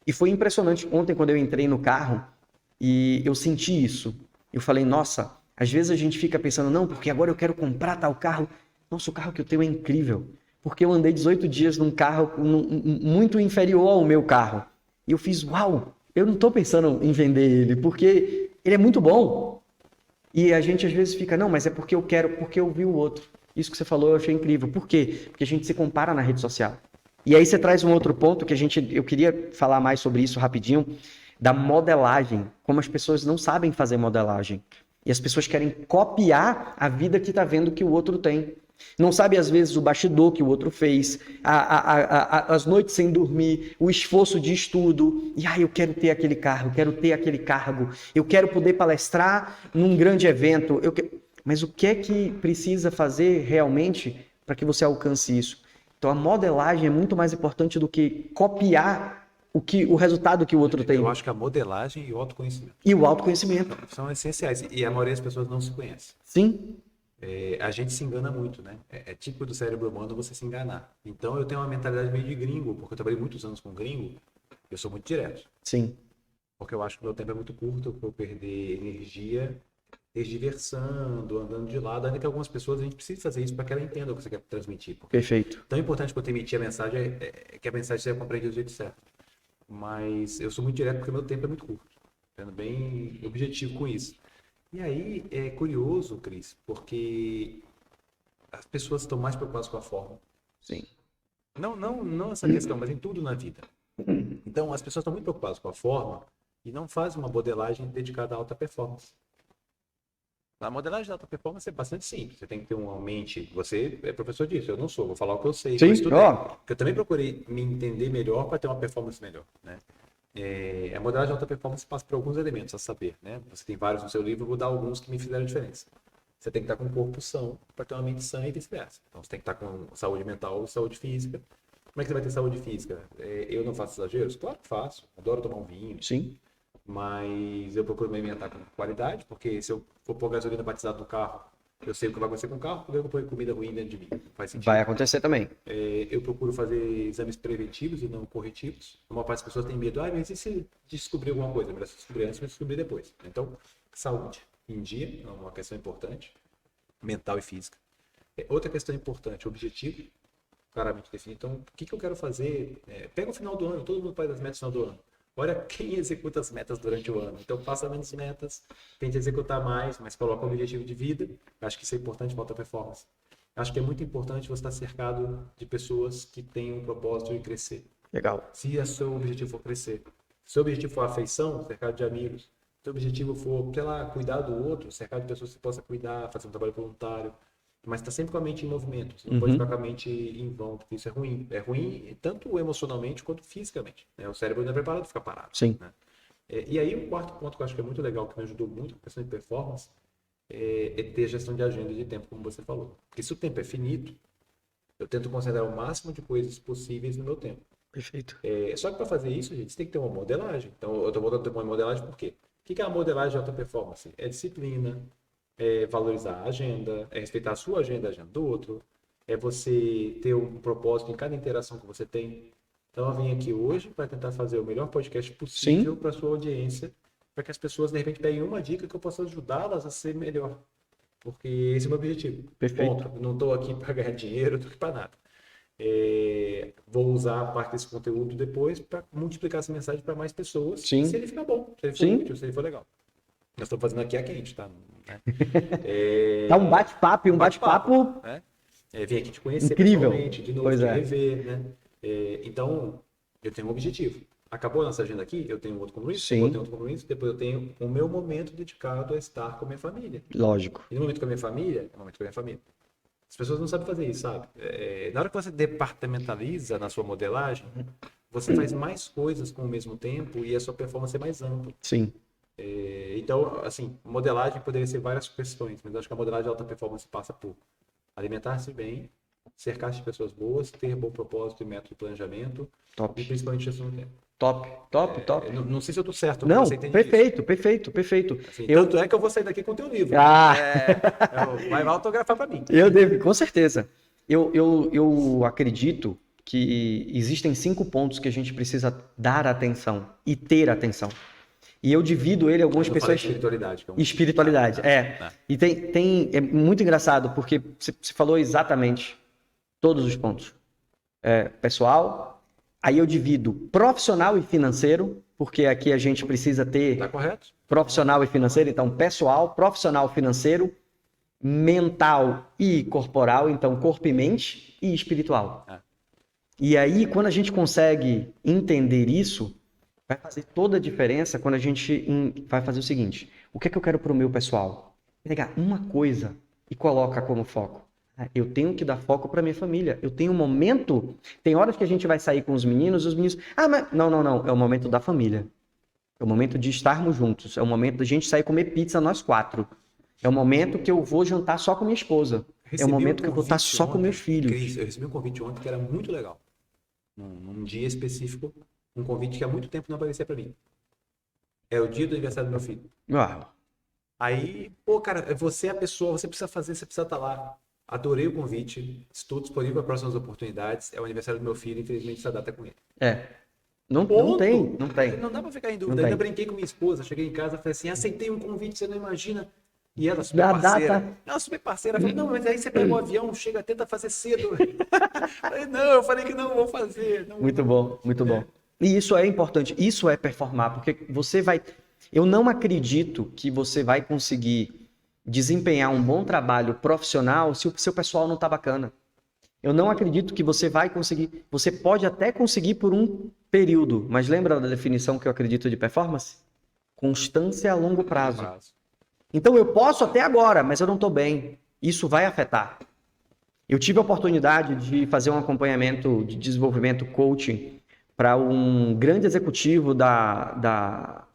S1: E foi impressionante ontem quando eu entrei no carro e eu senti isso. Eu falei, nossa, às vezes a gente fica pensando, não, porque agora eu quero comprar tal carro. Nossa, o carro que eu tenho é incrível. Porque eu andei 18 dias num carro muito inferior ao meu carro. E eu fiz, uau, eu não estou pensando em vender ele, porque ele é muito bom. E a gente às vezes fica, não, mas é porque eu quero, porque eu vi o outro. Isso que você falou eu achei incrível. Por quê? Porque a gente se compara na rede social. E aí você traz um outro ponto que eu queria falar mais sobre isso rapidinho, da modelagem. Como as pessoas não sabem fazer modelagem. E as pessoas querem copiar a vida que está vendo que o outro tem. Não sabe, às vezes, o bastidor que o outro fez, as noites sem dormir, o esforço de estudo. E eu quero ter aquele carro, eu quero ter aquele cargo, eu quero poder palestrar num grande evento. Mas o que é que precisa fazer realmente para que você alcance isso? Então, a modelagem é muito mais importante do que copiar o resultado que o outro tem.
S2: Eu acho que a modelagem e o autoconhecimento.
S1: E o autoconhecimento.
S2: São essenciais. E a maioria das pessoas não se conhece.
S1: Sim.
S2: A gente se engana muito, né? É típico do cérebro humano você se enganar. Então eu tenho uma mentalidade meio de gringo, porque eu trabalhei muitos anos com gringo, eu sou muito direto.
S1: Sim.
S2: Porque eu acho que o meu tempo é muito curto para eu perder energia diversando, andando de lado. Ainda que algumas pessoas a gente precisa fazer isso para que ela entenda o que você quer transmitir.
S1: Perfeito.
S2: Tão importante para eu emitir a mensagem é que a mensagem seja compreendida do jeito certo. Mas eu sou muito direto porque o meu tempo é muito curto. Sendo bem objetivo com isso. E aí é curioso, Cris, porque as pessoas estão mais preocupadas com a forma.
S1: Sim.
S2: Não essa questão, mas em tudo na vida. Então, as pessoas estão muito preocupadas com a forma e não fazem uma modelagem dedicada à alta performance. A modelagem de alta performance é bastante simples. Você tem que ter uma mente. Você é professor disso, eu não sou. Vou falar o que eu sei.
S1: Sim,
S2: eu estudei. Porque eu também procurei me entender melhor para ter uma performance melhor, né? A modelagem de alta performance passa por alguns elementos a saber, né? Você tem vários no seu livro, eu vou dar alguns que me fizeram diferença. Você tem que estar com um corpo são para ter uma mente sã e vice-versa. Então, você tem que estar com saúde mental e saúde física. Como é que você vai ter saúde física? Eu não faço exageros? Claro que faço. Adoro tomar um vinho.
S1: Sim.
S2: Mas eu procuro me alimentar com qualidade, porque se eu for pôr gasolina batizada no carro, eu sei o que vai acontecer com o carro, porque eu vou pôr comida ruim dentro de mim. Faz sentido.
S1: Vai acontecer também.
S2: Eu procuro fazer exames preventivos e não corretivos. A maior parte das pessoas tem medo. Mas e se descobrir alguma coisa? Melhor descobrir antes, mas descobrir depois. Então, saúde em dia é uma questão importante, mental e física. Outra questão importante, objetivo, claramente definido. Então, o que eu quero fazer? Pega o final do ano, todo mundo faz as metas no final do ano. Olha quem executa as metas durante o ano. Então, faça menos metas, tente executar mais, mas coloca um objetivo de vida. Acho que isso é importante para a alta performance. Acho que é muito importante você estar cercado de pessoas que têm um propósito de crescer.
S1: Legal.
S2: Se o seu objetivo for crescer. Se o seu objetivo for afeição, cercado de amigos. Se o seu objetivo for, sei lá, cuidar do outro, cercado de pessoas que você possa cuidar, fazer um trabalho voluntário. Mas está sempre com a mente em movimento. Você não pode ficar com a mente em vão, porque isso é ruim. É ruim tanto emocionalmente quanto fisicamente, né? O cérebro não é preparado para ficar parado.
S1: Sim.
S2: Né? E aí, o quarto ponto que eu acho que é muito legal, que me ajudou muito com a questão de performance, é ter gestão de agenda e de tempo, como você falou. Porque se o tempo é finito, eu tento concentrar o máximo de coisas possíveis no meu tempo.
S1: Perfeito.
S2: Só que para fazer isso, gente, você tem que ter uma modelagem. Então, eu estou voltando a ter uma modelagem por quê? O que é a modelagem de alta performance? É disciplina, é valorizar a agenda, é respeitar a sua agenda, a agenda do outro, é você ter um propósito em cada interação que você tem. Então, eu vim aqui hoje para tentar fazer o melhor podcast possível para a sua audiência, para que as pessoas, de repente, peguem uma dica que eu possa ajudá-las a ser melhor. Porque esse é o meu objetivo.
S1: Perfeito.
S2: Ponto. Eu não estou aqui para ganhar dinheiro, não estou aqui para nada. Vou usar a parte desse conteúdo depois para multiplicar essa mensagem para mais pessoas.
S1: Sim.
S2: Se ele ficar bom, se ele for útil, se ele for legal. Nós estamos fazendo aqui a quente, tá?
S1: Tá um bate-papo e um bate-papo.
S2: Né? Vim aqui te conhecer
S1: incrível.
S2: Pessoalmente, de novo,
S1: pois
S2: te rever, né? Então, eu tenho um objetivo. Acabou a nossa agenda aqui, eu tenho outro compromisso,
S1: Sim.
S2: eu tenho outro compromisso, depois eu tenho o meu momento dedicado a estar com a minha família.
S1: Lógico.
S2: E no momento com a minha família, é o momento com a minha família. As pessoas não sabem fazer isso, sabe? Na hora que você departamentaliza na sua modelagem, você faz mais coisas com o mesmo tempo e a sua performance é mais ampla.
S1: Sim.
S2: Então, assim, modelagem poderia ser várias questões, mas eu acho que a modelagem de alta performance passa por alimentar-se bem, cercar-se de pessoas boas, ter bom propósito e método de planejamento,
S1: Top.
S2: e principalmente gestão do tempo.
S1: Top, top, top.
S2: Não sei se eu tô certo,
S1: Não,
S2: mas você entende disso.
S1: perfeito, perfeito, perfeito.
S2: Assim,
S1: Eu,
S2: tanto é que eu vou sair daqui com o teu livro.
S1: ah,
S2: Vai autografar para mim.
S1: eu devo, com certeza. Eu acredito que existem 5 pontos que a gente precisa dar atenção e ter atenção. E eu divido ele em algumas
S2: Eu falei
S1: pessoas.
S2: espiritualidade. Que é um...
S1: Espiritualidade, E é muito engraçado, porque você falou exatamente todos os pontos. Pessoal, aí eu divido profissional e financeiro, porque aqui a gente precisa ter
S2: Tá correto?
S1: profissional e financeiro, então pessoal, profissional, financeiro, mental e corporal, então corpo e mente, e espiritual. E aí, quando a gente consegue entender isso, vai fazer toda a diferença quando a gente vai fazer o seguinte: o que é que eu quero para o meu pessoal? Pegar uma coisa e coloca como foco. Eu tenho que dar foco para minha família. Eu tenho um momento. Tem horas que a gente vai sair com os meninos. Mas. Não, não, não. É o momento da família. É o momento de estarmos juntos. É o momento da gente sair comer pizza nós 4. É o momento que eu vou jantar só com minha esposa. É o momento que eu vou estar só com meus filhos.
S2: Cris, eu recebi um convite ontem que era muito legal. Num dia específico. Um convite que há muito tempo não aparecia para mim. É o dia do aniversário do meu filho.
S1: Uau.
S2: Aí, pô, cara, você é a pessoa, você precisa fazer, você precisa estar lá. Adorei o convite, estou disponível para próximas oportunidades. É o aniversário do meu filho, infelizmente essa data é com ele.
S1: Não tem.
S2: Não dá para ficar em dúvida. Ainda brinquei com minha esposa, cheguei em casa, falei assim, aceitei um convite, você não imagina. E ela, super parceira. Ela, super parceira. Falei, não, mas aí você pega o avião, chega, tenta fazer cedo. Eu falei que não vou fazer. Não.
S1: Muito bom, muito bom. E isso é importante, isso é performar, porque você vai... Eu não acredito que você vai conseguir desempenhar um bom trabalho profissional se o seu pessoal não tá bacana. Eu não acredito que você vai conseguir... Você pode até conseguir por um período, mas lembra da definição que eu acredito de performance? Constância a longo prazo. Então eu posso até agora, mas eu não estou bem. Isso vai afetar. Eu tive a oportunidade de fazer um acompanhamento de desenvolvimento coaching para um grande executivo da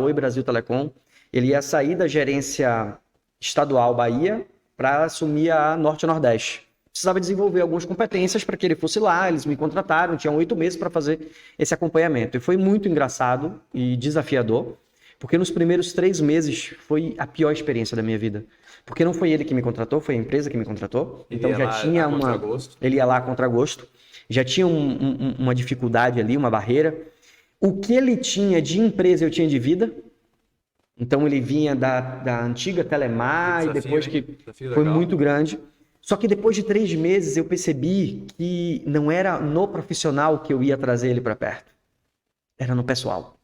S1: Oi Brasil Telecom. Ele ia sair da gerência estadual Bahia para assumir a Norte e Nordeste. Precisava desenvolver algumas competências para que ele fosse lá, eles me contrataram, tinham 8 meses para fazer esse acompanhamento. E foi muito engraçado e desafiador, porque nos primeiros 3 meses foi a pior experiência da minha vida. Porque não foi ele que me contratou, foi a empresa que me contratou. Então já tinha uma... Ele ia lá contra gosto. Já tinha uma dificuldade ali, uma barreira. O que ele tinha de empresa, eu tinha de vida. Então ele vinha da antiga Telemar e depois que foi muito grande. Só que depois de 3 meses eu percebi que não era no profissional que eu ia trazer ele para perto. Era no pessoal.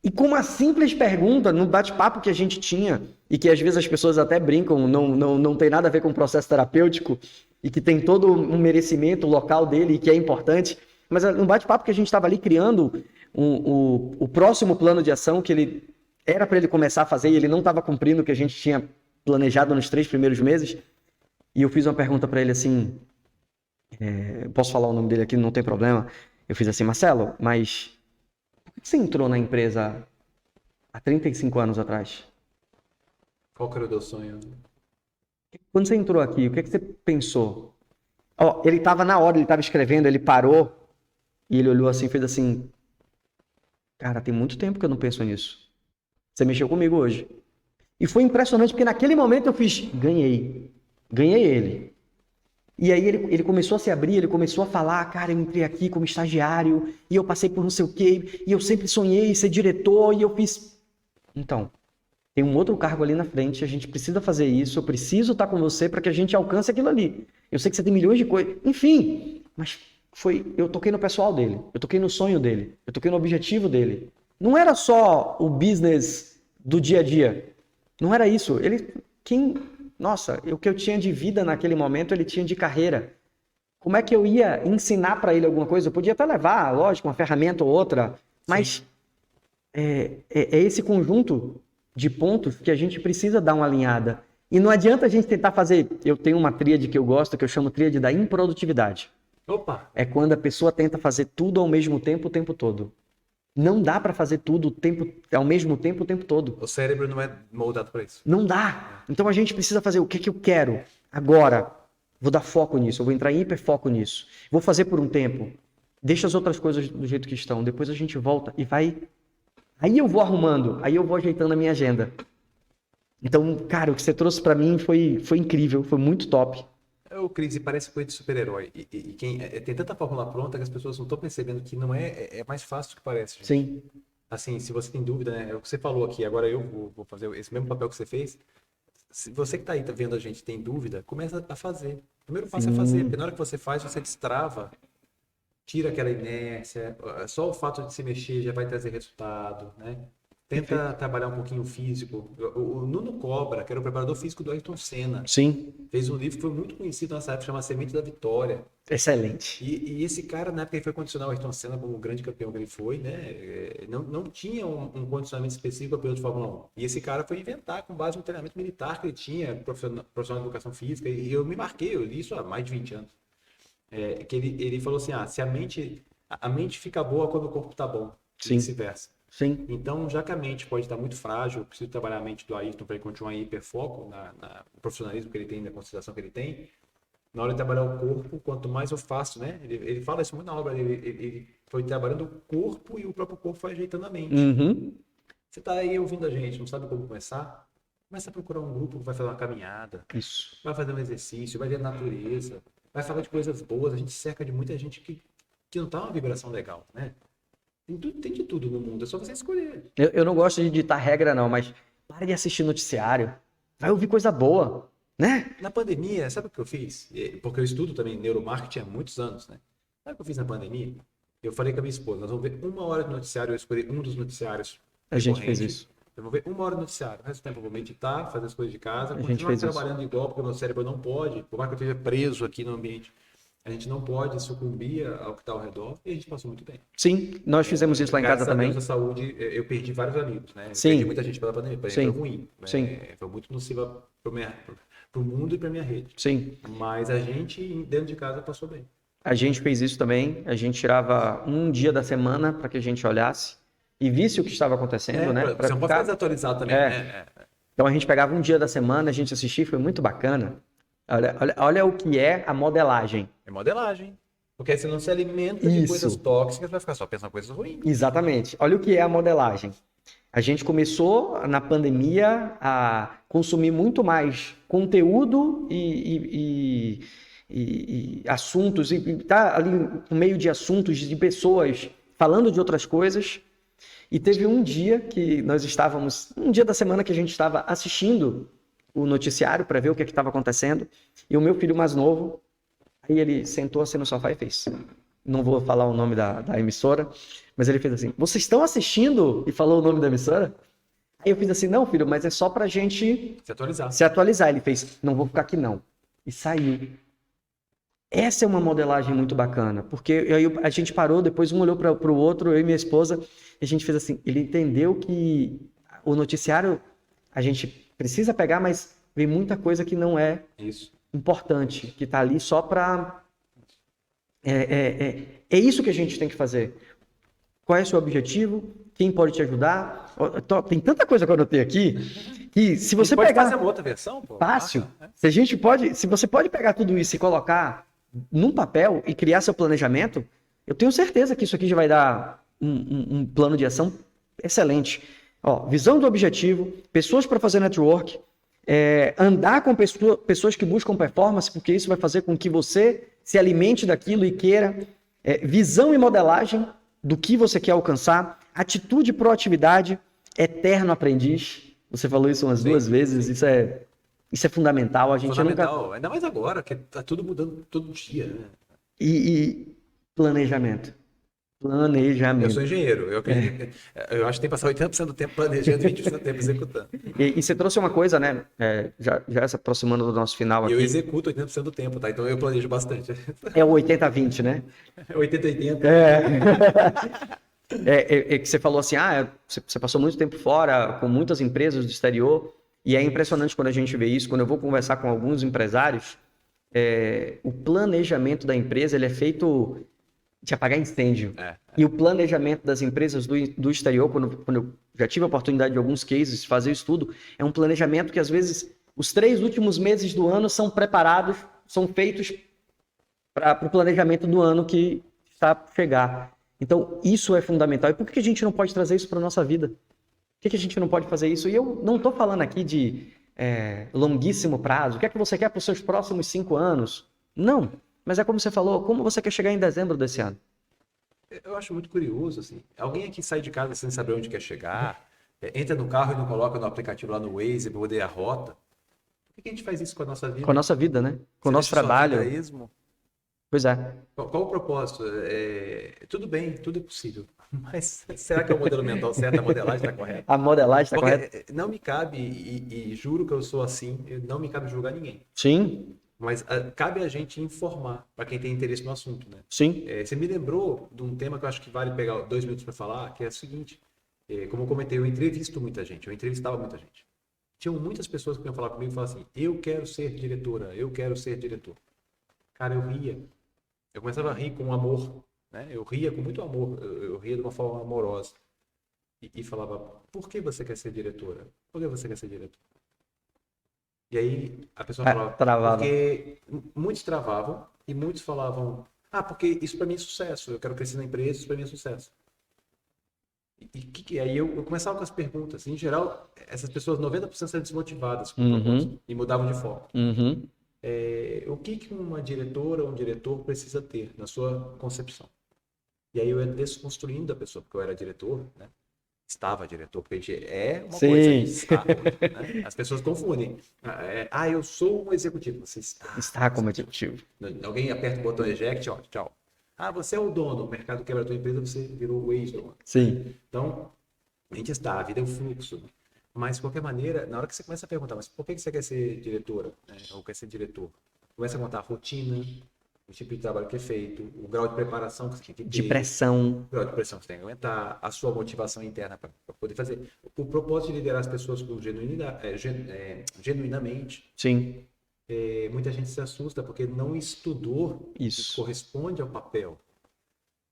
S1: E com uma simples pergunta, no bate-papo que a gente tinha, e que às vezes as pessoas até brincam, não tem nada a ver com o processo terapêutico, e que tem todo um merecimento local dele, e que é importante, mas no bate-papo que a gente estava ali criando o próximo plano de ação, que ele era para ele começar a fazer, e ele não estava cumprindo o que a gente tinha planejado nos 3 primeiros meses, e eu fiz uma pergunta para ele assim, posso falar o nome dele aqui, não tem problema, eu fiz assim, Marcelo, mas... Por que você entrou na empresa há 35 anos atrás?
S2: Qual que era o teu sonho?
S1: Quando você entrou aqui, o que você pensou? Ele estava na hora, ele estava escrevendo, ele parou e ele olhou assim e fez assim, cara, tem muito tempo que eu não penso nisso. Você mexeu comigo hoje. E foi impressionante, porque naquele momento eu fiz, ganhei ele. E aí ele começou a se abrir, ele começou a falar, cara, eu entrei aqui como estagiário, e eu passei por não sei o quê, e eu sempre sonhei em ser diretor, e eu fiz... Então, tem um outro cargo ali na frente, a gente precisa fazer isso, eu preciso estar com você para que a gente alcance aquilo ali. Eu sei que você tem milhões de coisas, enfim, mas eu toquei no pessoal dele, eu toquei no sonho dele, eu toquei no objetivo dele. Não era só o business do dia a dia, não era isso. Nossa, o que eu tinha de vida naquele momento, ele tinha de carreira. Como é que eu ia ensinar para ele alguma coisa? Eu podia até levar, lógico, uma ferramenta ou outra, mas é esse conjunto de pontos que a gente precisa dar uma alinhada. E não adianta a gente tentar fazer... Eu tenho uma tríade que eu gosto, que eu chamo tríade da improdutividade.
S2: Opa!
S1: É quando a pessoa tenta fazer tudo ao mesmo tempo, o tempo todo. Não dá para fazer tudo ao mesmo tempo, o tempo todo.
S2: O cérebro não é moldado para isso.
S1: Não dá. Então a gente precisa fazer o que eu quero agora. Vou dar foco nisso, eu vou entrar em hiperfoco nisso. Vou fazer por um tempo. deixa as outras coisas do jeito que estão, depois a gente volta e vai. Aí eu vou arrumando, aí eu vou ajeitando a minha agenda. Então, cara, o que você trouxe pra mim foi incrível, foi muito top.
S2: O Cris, e parece coisa de super-herói. E quem tem tanta fórmula pronta que as pessoas não estão percebendo que não é mais fácil do que parece, gente.
S1: Sim,
S2: Assim, se você tem dúvida, né? É o que você falou aqui, agora eu vou fazer esse mesmo papel que você fez. Se você que está aí vendo a gente tem dúvida, começa a fazer. O primeiro passo é fazer, porque na hora que você faz, você destrava, tira aquela inércia. Só o fato de se mexer já vai trazer resultado, né? Tenta trabalhar um pouquinho o físico. O Nuno Cobra, que era o preparador físico do Ayrton Senna,
S1: sim,
S2: fez um livro que foi muito conhecido nessa época, chama Semente da Vitória.
S1: excelente.
S2: E esse cara, na época, ele foi condicionar o Ayrton Senna como o grande campeão que ele foi, né? Não tinha um condicionamento específico para piloto de Fórmula 1. E esse cara foi inventar com base no treinamento militar que ele tinha, profissional de educação física. E eu me marquei, eu li isso há mais de 20 anos. Que ele falou assim, se a mente fica boa quando o corpo está bom, e vice-versa.
S1: Sim.
S2: Então, já que a mente pode estar muito frágil, eu preciso trabalhar a mente do Ayrton para ele continuar em hiperfoco no profissionalismo que ele tem, na consideração que ele tem. Na hora de trabalhar o corpo, quanto mais eu faço, né? Ele fala isso muito na obra, ele foi trabalhando o corpo e o próprio corpo foi ajeitando a mente.
S1: Uhum.
S2: Você está aí ouvindo a gente, não sabe como começar? Começa a procurar um grupo que vai fazer uma caminhada,
S1: Isso.
S2: vai fazer um exercício, vai ver a natureza, vai falar de coisas boas. A gente cerca de muita gente que não tá uma vibração legal, né? Tem de tudo no mundo, é só você escolher.
S1: Eu não gosto de ditar regra, não, mas pare de assistir noticiário. Vai ouvir coisa boa, né?
S2: Na pandemia, sabe o que eu fiz? Porque eu estudo também neuromarketing há muitos anos, né? Sabe o que eu fiz na pandemia? Eu falei com a minha esposa, nós vamos ver 1 hora de noticiário, eu escolhi um dos noticiários.
S1: A gente fez isso.
S2: Eu vou ver 1 hora de noticiário. O resto do tempo eu vou meditar, fazer as coisas de casa,
S1: A gente
S2: continuar
S1: fez isso.
S2: trabalhando igual, porque o meu cérebro não pode, por mais que eu esteja preso aqui no ambiente, a gente não pode sucumbir ao que está ao redor, e a gente passou muito bem.
S1: Sim, nós fizemos isso lá em casa
S2: Graças a
S1: também.
S2: Deus, a saúde, eu perdi vários amigos, né? Eu
S1: Sim.
S2: perdi muita gente pela pandemia, para mim
S1: Sim.
S2: foi ruim.
S1: Sim.
S2: Foi muito nociva pro mundo e para minha rede.
S1: Sim.
S2: Mas a gente, dentro de casa, passou bem.
S1: A gente fez isso também. A gente tirava um dia da semana para que a gente olhasse e visse o que estava acontecendo, né?
S2: Você não pode ficar desatualizado também, né?
S1: Então a gente pegava um dia da semana, a gente assistia, foi muito bacana. Olha o que é a modelagem.
S2: É modelagem. Porque aí você não se alimenta de coisas tóxicas, vai ficar só pensando em coisas ruins.
S1: Exatamente. Olha o que é a modelagem. A gente começou na pandemia a consumir muito mais conteúdo e assuntos, e tá ali no meio de assuntos de pessoas falando de outras coisas. E teve um dia que nós estávamos, um dia da semana que a gente estava assistindo o noticiário para ver o que estava acontecendo, e o meu filho mais novo, aí ele sentou assim no sofá e fez, não vou falar o nome da emissora, mas ele fez assim, vocês estão assistindo? E falou o nome da emissora? Aí eu fiz assim, não filho, mas é só pra gente se atualizar. Ele fez, não vou ficar aqui não. E saiu. Essa é uma modelagem muito bacana, porque aí a gente parou, depois um olhou para o outro, eu e minha esposa, e a gente fez assim, ele entendeu que o noticiário a gente precisa pegar, mas vem muita coisa que não é importante, que está ali só para... É isso que a gente tem que fazer. Qual é o seu objetivo? Quem pode te ajudar? Tem tanta coisa que eu anotei aqui que se você
S2: pode
S1: pegar...
S2: fazer uma outra versão, pô.
S1: Fácil. Se você pode pegar tudo isso e colocar num papel e criar seu planejamento, eu tenho certeza que isso aqui já vai dar um plano de ação excelente. Ó, visão do objetivo, pessoas para fazer network, andar com pessoas que buscam performance, porque isso vai fazer com que você se alimente daquilo e queira. Visão e modelagem do que você quer alcançar, atitude e proatividade, eterno aprendiz. Você falou isso umas duas vezes, isso é fundamental. A gente
S2: fundamental, ainda mais agora, que tá tudo mudando todo dia, né?
S1: E planejamento.
S2: Eu sou engenheiro, eu acho que tem que passar 80% do tempo planejando e 20% do tempo executando.
S1: E você trouxe uma coisa, né? Já se aproximando do nosso final aqui.
S2: Eu executo 80% do tempo, tá? Então eu planejo bastante.
S1: É o 80-20, né?
S2: 80-80.
S1: Que você falou assim, você passou muito tempo fora, com muitas empresas do exterior, e é impressionante quando a gente vê isso. Quando eu vou conversar com alguns empresários, o planejamento da empresa ele é feito de apagar incêndio. E o planejamento das empresas do exterior, quando eu já tive a oportunidade de alguns cases fazer o estudo, é um planejamento que às vezes os 3 últimos meses do ano são preparados, são feitos para o planejamento do ano que está chegar. Então, isso é fundamental. E por que a gente não pode trazer isso para nossa vida? Por que a gente não pode fazer isso? E eu não estou falando aqui de longuíssimo prazo. O que é que você quer para os seus próximos 5 anos? Não. Mas é como você falou, como você quer chegar em dezembro desse ano?
S2: Eu acho muito curioso, assim. Alguém aqui sai de casa sem saber onde quer chegar, entra no carro e não coloca no aplicativo lá no Waze para poder a rota. Por que a gente faz isso com a nossa vida?
S1: Com a nossa vida, né? Com o
S2: Você
S1: nosso
S2: deixa sua vida a
S1: trabalho.
S2: esmo?
S1: Pois é.
S2: Qual o propósito? Tudo bem, tudo é possível. Mas será que é o modelo mental certo? A modelagem está correta?
S1: A modelagem está
S2: Porque
S1: correta?
S2: não me cabe, e juro que eu sou assim, não me cabe julgar ninguém.
S1: Sim,
S2: Mas cabe a gente informar para quem tem interesse no assunto, né?
S1: sim.
S2: Você me lembrou de um tema que eu acho que vale pegar 2 minutos para falar, que é o seguinte. Como eu comentei, eu entrevisto muita gente, eu entrevistava muita gente. Tinham muitas pessoas que iam falar comigo e falavam assim, eu quero ser diretora, eu quero ser diretor. Cara, eu ria. Eu começava a rir com amor, né? Eu ria com muito amor, eu ria de uma forma amorosa. E falava, por que você quer ser diretora? Por que você quer ser diretor? E aí a pessoa falava,
S1: Travava.
S2: porque muitos travavam e muitos falavam, porque isso para mim é sucesso, eu quero crescer na empresa, isso para mim é sucesso. Aí eu começava com as perguntas. Em geral, essas pessoas, 90% eram desmotivadas com o propósito e mudavam de foco.
S1: Uhum.
S2: O que uma diretora ou um diretor precisa ter na sua concepção? E aí eu ia desconstruindo a pessoa, porque eu era diretor, né? Estava diretor, porque a gente é uma
S1: Sim.
S2: coisa, está, né? As pessoas confundem. Eu sou um executivo. Você
S1: Está como executivo.
S2: Alguém aperta o botão eject, ó, tchau. Você é o dono, o mercado quebra a tua empresa, você virou o ex-dono.
S1: Sim.
S2: Então, a gente está, a vida é um fluxo. Mas, de qualquer maneira, na hora que você começa a perguntar, mas por que você quer ser diretora, né? Ou quer ser diretor? Começa a contar a rotina, o tipo de trabalho que é feito, o grau de preparação que você tem que ter.
S1: De pressão.
S2: O grau de pressão que você tem que aguentar, a sua motivação interna para poder fazer. O propósito de liderar as pessoas com genuinamente.
S1: Sim.
S2: Muita gente se assusta porque não estudou
S1: Isso.
S2: que corresponde ao papel.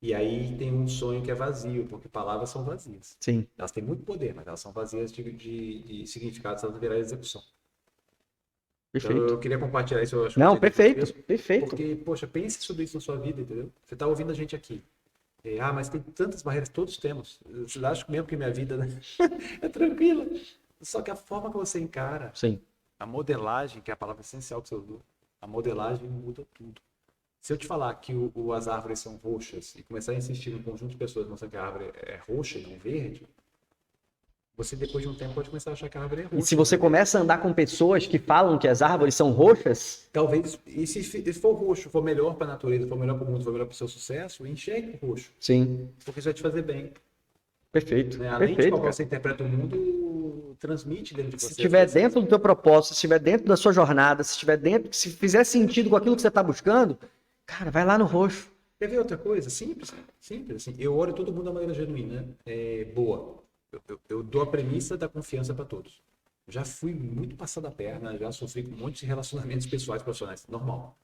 S2: E aí tem um sonho que é vazio, porque palavras são vazias.
S1: Sim.
S2: Elas têm muito poder, mas elas são vazias de significado se elas não virarem execução.
S1: Perfeito.
S2: Então eu queria compartilhar isso. Eu acho
S1: Não,
S2: que
S1: perfeito. Perfeito.
S2: Porque, poxa, pense sobre isso na sua vida, entendeu? Você está ouvindo a gente aqui. Mas tem tantas barreiras, todos temos. Vocês acham mesmo que minha vida, né? É tranquila. Só que a forma que você encara,
S1: Sim.
S2: a modelagem, que é a palavra essencial que você usou, a modelagem muda tudo. Se eu te falar que as árvores são roxas e começar a insistir no conjunto de pessoas mostrando que a árvore é roxa e não verde, você depois de um tempo pode começar a achar que a árvore é roxa.
S1: E se você começa a andar com pessoas que falam que as árvores são roxas...
S2: Talvez, e se for roxo, for melhor para a natureza, for melhor para o mundo, for melhor para o seu sucesso, enxergue o roxo.
S1: Sim.
S2: Porque isso vai te fazer bem.
S1: Perfeito.
S2: Né? Além
S1: Perfeito,
S2: de como você interpreta o mundo, transmite dentro de você.
S1: Se estiver dentro do teu propósito, se estiver dentro da sua jornada, se estiver dentro, se fizer sentido com aquilo que você está buscando, cara, vai lá no roxo.
S2: Quer ver outra coisa? Simples. Assim. Eu oro todo mundo da maneira genuína, boa. Eu dou a premissa da confiança para todos. Já fui muito passado a perna, já sofri com um monte de relacionamentos pessoais, profissionais, normal.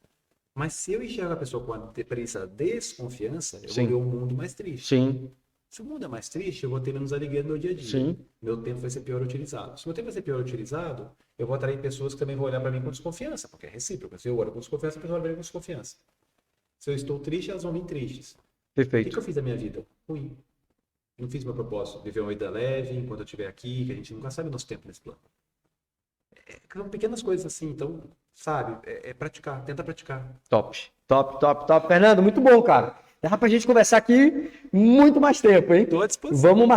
S2: Mas se eu enxergo a pessoa com a premissa da desconfiança, eu vou ver um mundo mais triste.
S1: Sim.
S2: Se o mundo é mais triste, eu vou ter menos alegria no meu dia a dia.
S1: Sim.
S2: Meu tempo vai ser pior utilizado. Se meu tempo vai ser pior utilizado, eu vou atrair pessoas que também vão olhar para mim com desconfiança, porque é recíproco. Se eu olho com desconfiança, a pessoa olha para mim com desconfiança. Se eu estou triste, elas vão vir tristes.
S1: Perfeito.
S2: O que eu fiz da minha vida? Ruim. Não fiz meu propósito. Viver uma vida leve enquanto eu estiver aqui, que a gente nunca sabe o nosso tempo nesse plano. São pequenas coisas assim, então, sabe, praticar, tenta praticar.
S1: Top. Fernando, muito bom, cara. Dá pra gente conversar aqui muito mais tempo, hein?
S2: Estou à disposição.
S1: Vamos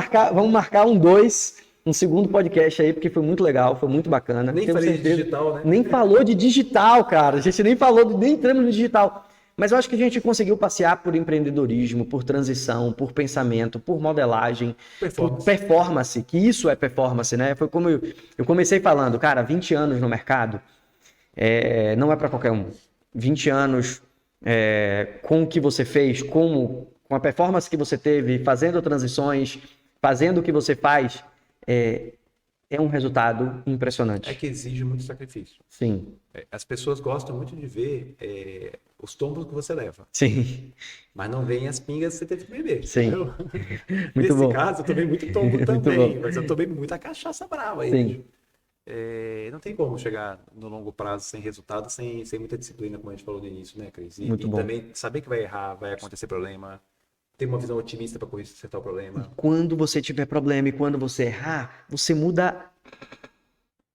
S1: marcar um segundo podcast aí, porque foi muito legal, foi muito bacana.
S2: Nem falei de digital, né?
S1: Nem falou de digital, cara. A gente nem nem entramos no digital. Mas eu acho que a gente conseguiu passear por empreendedorismo, por transição, por pensamento, por modelagem, por performance, que isso é performance, né? Foi como eu comecei falando, cara, 20 anos no mercado não é para qualquer um. 20 anos com o que você fez, com a performance que você teve, fazendo transições, fazendo o que você faz, é um resultado impressionante.
S2: É que exige muito sacrifício.
S1: Sim.
S2: As pessoas gostam muito de ver os tombos que você leva.
S1: Sim.
S2: Mas não veem as pingas que você teve que beber.
S1: Sim.
S2: Nesse caso, eu tomei muito tombo também,
S1: bom.
S2: mas eu tomei muita cachaça brava aí.
S1: Sim.
S2: não tem como chegar no longo prazo sem resultado, sem muita disciplina, como a gente falou no início, né, Cris?
S1: Muito
S2: E
S1: bom.
S2: também saber que vai errar, vai acontecer problema, ter uma visão otimista para acertar o problema.
S1: Quando você tiver problema e quando você errar, você muda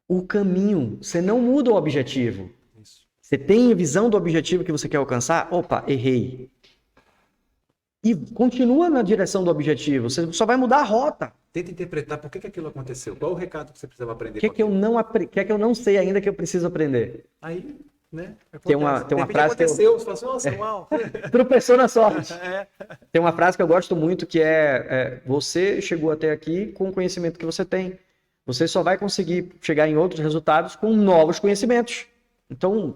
S1: o caminho. Você não muda o objetivo.
S2: Isso.
S1: Você tem a visão do objetivo que você quer alcançar? Opa, errei. E continua na direção do objetivo. Você só vai mudar a rota.
S2: Tenta interpretar por que aquilo aconteceu. Qual o recado que você precisava aprender
S1: O que
S2: com
S1: é que eu
S2: aquilo?
S1: não que é que eu não sei ainda que eu preciso aprender?
S2: Aí, né?
S1: Tem uma
S2: acontece. De repente
S1: frase que eu-
S2: aconteceu, você fala assim, nossa, uau.
S1: Tropeçou na sorte.
S2: É.
S1: Tem uma frase que eu gosto muito que você chegou até aqui com o conhecimento que você tem. Você só vai conseguir chegar em outros resultados com novos conhecimentos. Então,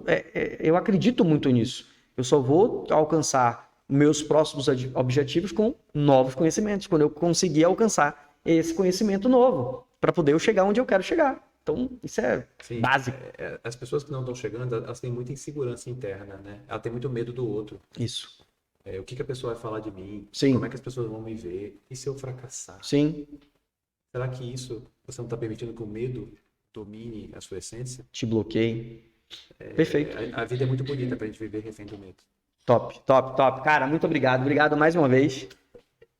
S1: eu acredito muito nisso. Eu só vou alcançar meus próximos objetivos com novos conhecimentos, quando eu conseguir alcançar esse conhecimento novo, para poder eu chegar onde eu quero chegar. Então, isso é
S2: Sim,
S1: básico.
S2: as pessoas que não estão chegando, elas têm muita insegurança interna, né? Ela tem muito medo do outro.
S1: Isso.
S2: O que a pessoa vai falar de mim?
S1: Sim.
S2: Como é que as pessoas vão me ver? E se eu fracassar?
S1: Sim,
S2: Será que isso você não está permitindo que o medo domine a sua essência?
S1: te bloqueei. Perfeito.
S2: A vida é muito bonita para a gente viver refém do medo.
S1: Top, top, top. Cara, muito obrigado. Obrigado mais uma vez.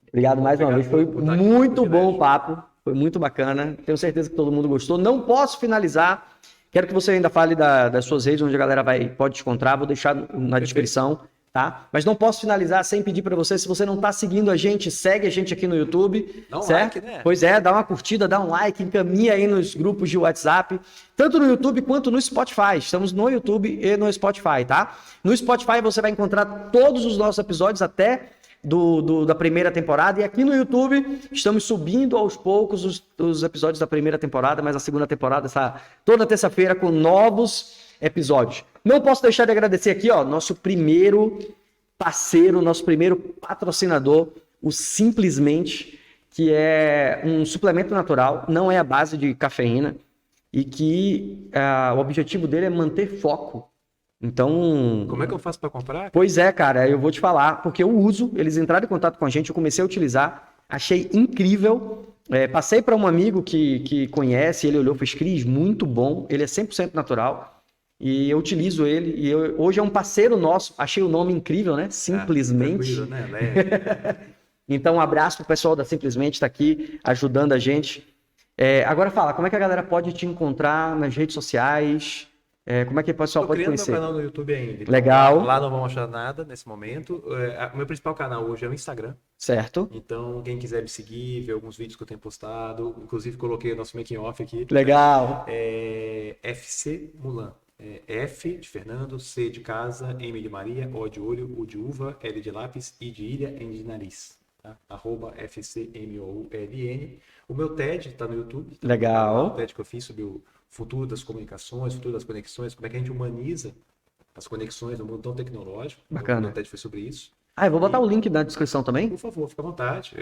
S1: Obrigado mais uma vez.
S2: Obrigado
S1: Foi
S2: por estar aqui,
S1: muito
S2: por
S1: bom o
S2: privilégio.
S1: papo. Foi muito bacana. Tenho certeza que todo mundo gostou. Não posso finalizar. Quero que você ainda fale das suas redes, onde a galera pode te encontrar. Vou deixar na descrição, tá? Mas não posso finalizar sem pedir para você, se você não está seguindo a gente, segue a gente aqui no YouTube.
S2: Dá um
S1: certo?
S2: like, né?
S1: Pois é, dá uma curtida, dá um like, encaminha aí nos grupos de WhatsApp, tanto no YouTube quanto no Spotify. Estamos no YouTube e no Spotify, tá? No Spotify você vai encontrar todos os nossos episódios até da primeira temporada, e aqui no YouTube estamos subindo aos poucos os episódios da primeira temporada, mas a segunda temporada está toda terça-feira com novos episódios. Não posso deixar de agradecer aqui, ó, nosso primeiro parceiro, nosso primeiro patrocinador, o Simplesmente, que é um suplemento natural, não é a base de cafeína, e que o objetivo dele é manter foco. Então,
S2: Como é que eu faço para comprar?
S1: pois é, cara, eu vou te falar, porque eu uso, eles entraram em contato com a gente, eu comecei a utilizar, achei incrível, passei para um amigo que conhece, ele olhou, fez Cris, muito bom, ele é 100% natural, e eu utilizo ele, e hoje é um parceiro nosso, achei o nome incrível, né? Simplesmente.
S2: Tranquilo, né? Leve.
S1: Então, um abraço pro pessoal da Simplesmente, tá aqui ajudando a gente. Agora fala, como é que a galera pode te encontrar nas redes sociais? Como é que o pessoal
S2: Tô
S1: pode
S2: criando meu
S1: conhecer?
S2: canal no YouTube ainda. Então,
S1: Legal.
S2: Lá não vão achar nada nesse momento. O meu principal canal hoje é o Instagram.
S1: Certo?
S2: Então, quem quiser me seguir, ver alguns vídeos que eu tenho postado, inclusive coloquei o nosso making off aqui.
S1: Legal.
S2: FC Mulan. F de Fernando, C de casa, M de Maria, O de olho, U de uva, L de lápis, I de ilha, N de nariz. Tá? @FCMOULN. O meu TED está no YouTube. Tá?
S1: Legal.
S2: O TED que eu fiz sobre o futuro das comunicações, futuro das conexões, como é que a gente humaniza as conexões no mundo tão tecnológico.
S1: Bacana.
S2: O meu TED foi sobre isso.
S1: Eu vou botar o link na descrição também.
S2: Por favor, fica à vontade.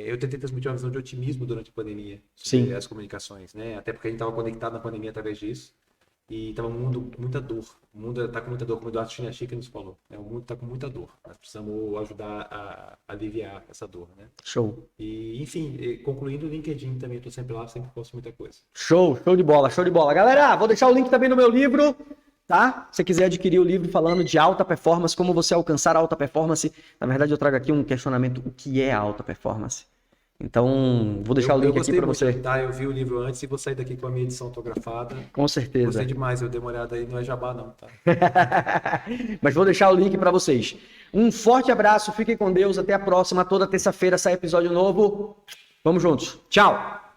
S2: Eu tentei transmitir uma visão de otimismo durante a pandemia sobre
S1: Sim.
S2: as comunicações, né? Até porque a gente estava conectado na pandemia através disso. E estava um mundo com muita dor. O mundo está com muita dor, como o Eduardo Chiniachika nos falou. Né? O mundo está com muita dor. Nós precisamos ajudar a aliviar essa dor, né?
S1: Show.
S2: E, enfim, concluindo o LinkedIn também, estou sempre lá, sempre posto muita coisa.
S1: Show de bola, show de bola. Galera, vou deixar o link também no meu livro, tá? Se você quiser adquirir o livro falando de alta performance, como você alcançar a alta performance. Na verdade, eu trago aqui um questionamento, o que é a alta performance? Então, vou deixar o link aqui para você.
S2: Tá, eu vi o livro antes e vou sair daqui com a minha edição autografada.
S1: Com certeza.
S2: Gostei demais, eu dei uma olhada aí, não é jabá não, tá?
S1: Mas vou deixar o link para vocês. Um forte abraço, fiquem com Deus, até a próxima. Toda terça-feira sai episódio novo. Vamos juntos. Tchau!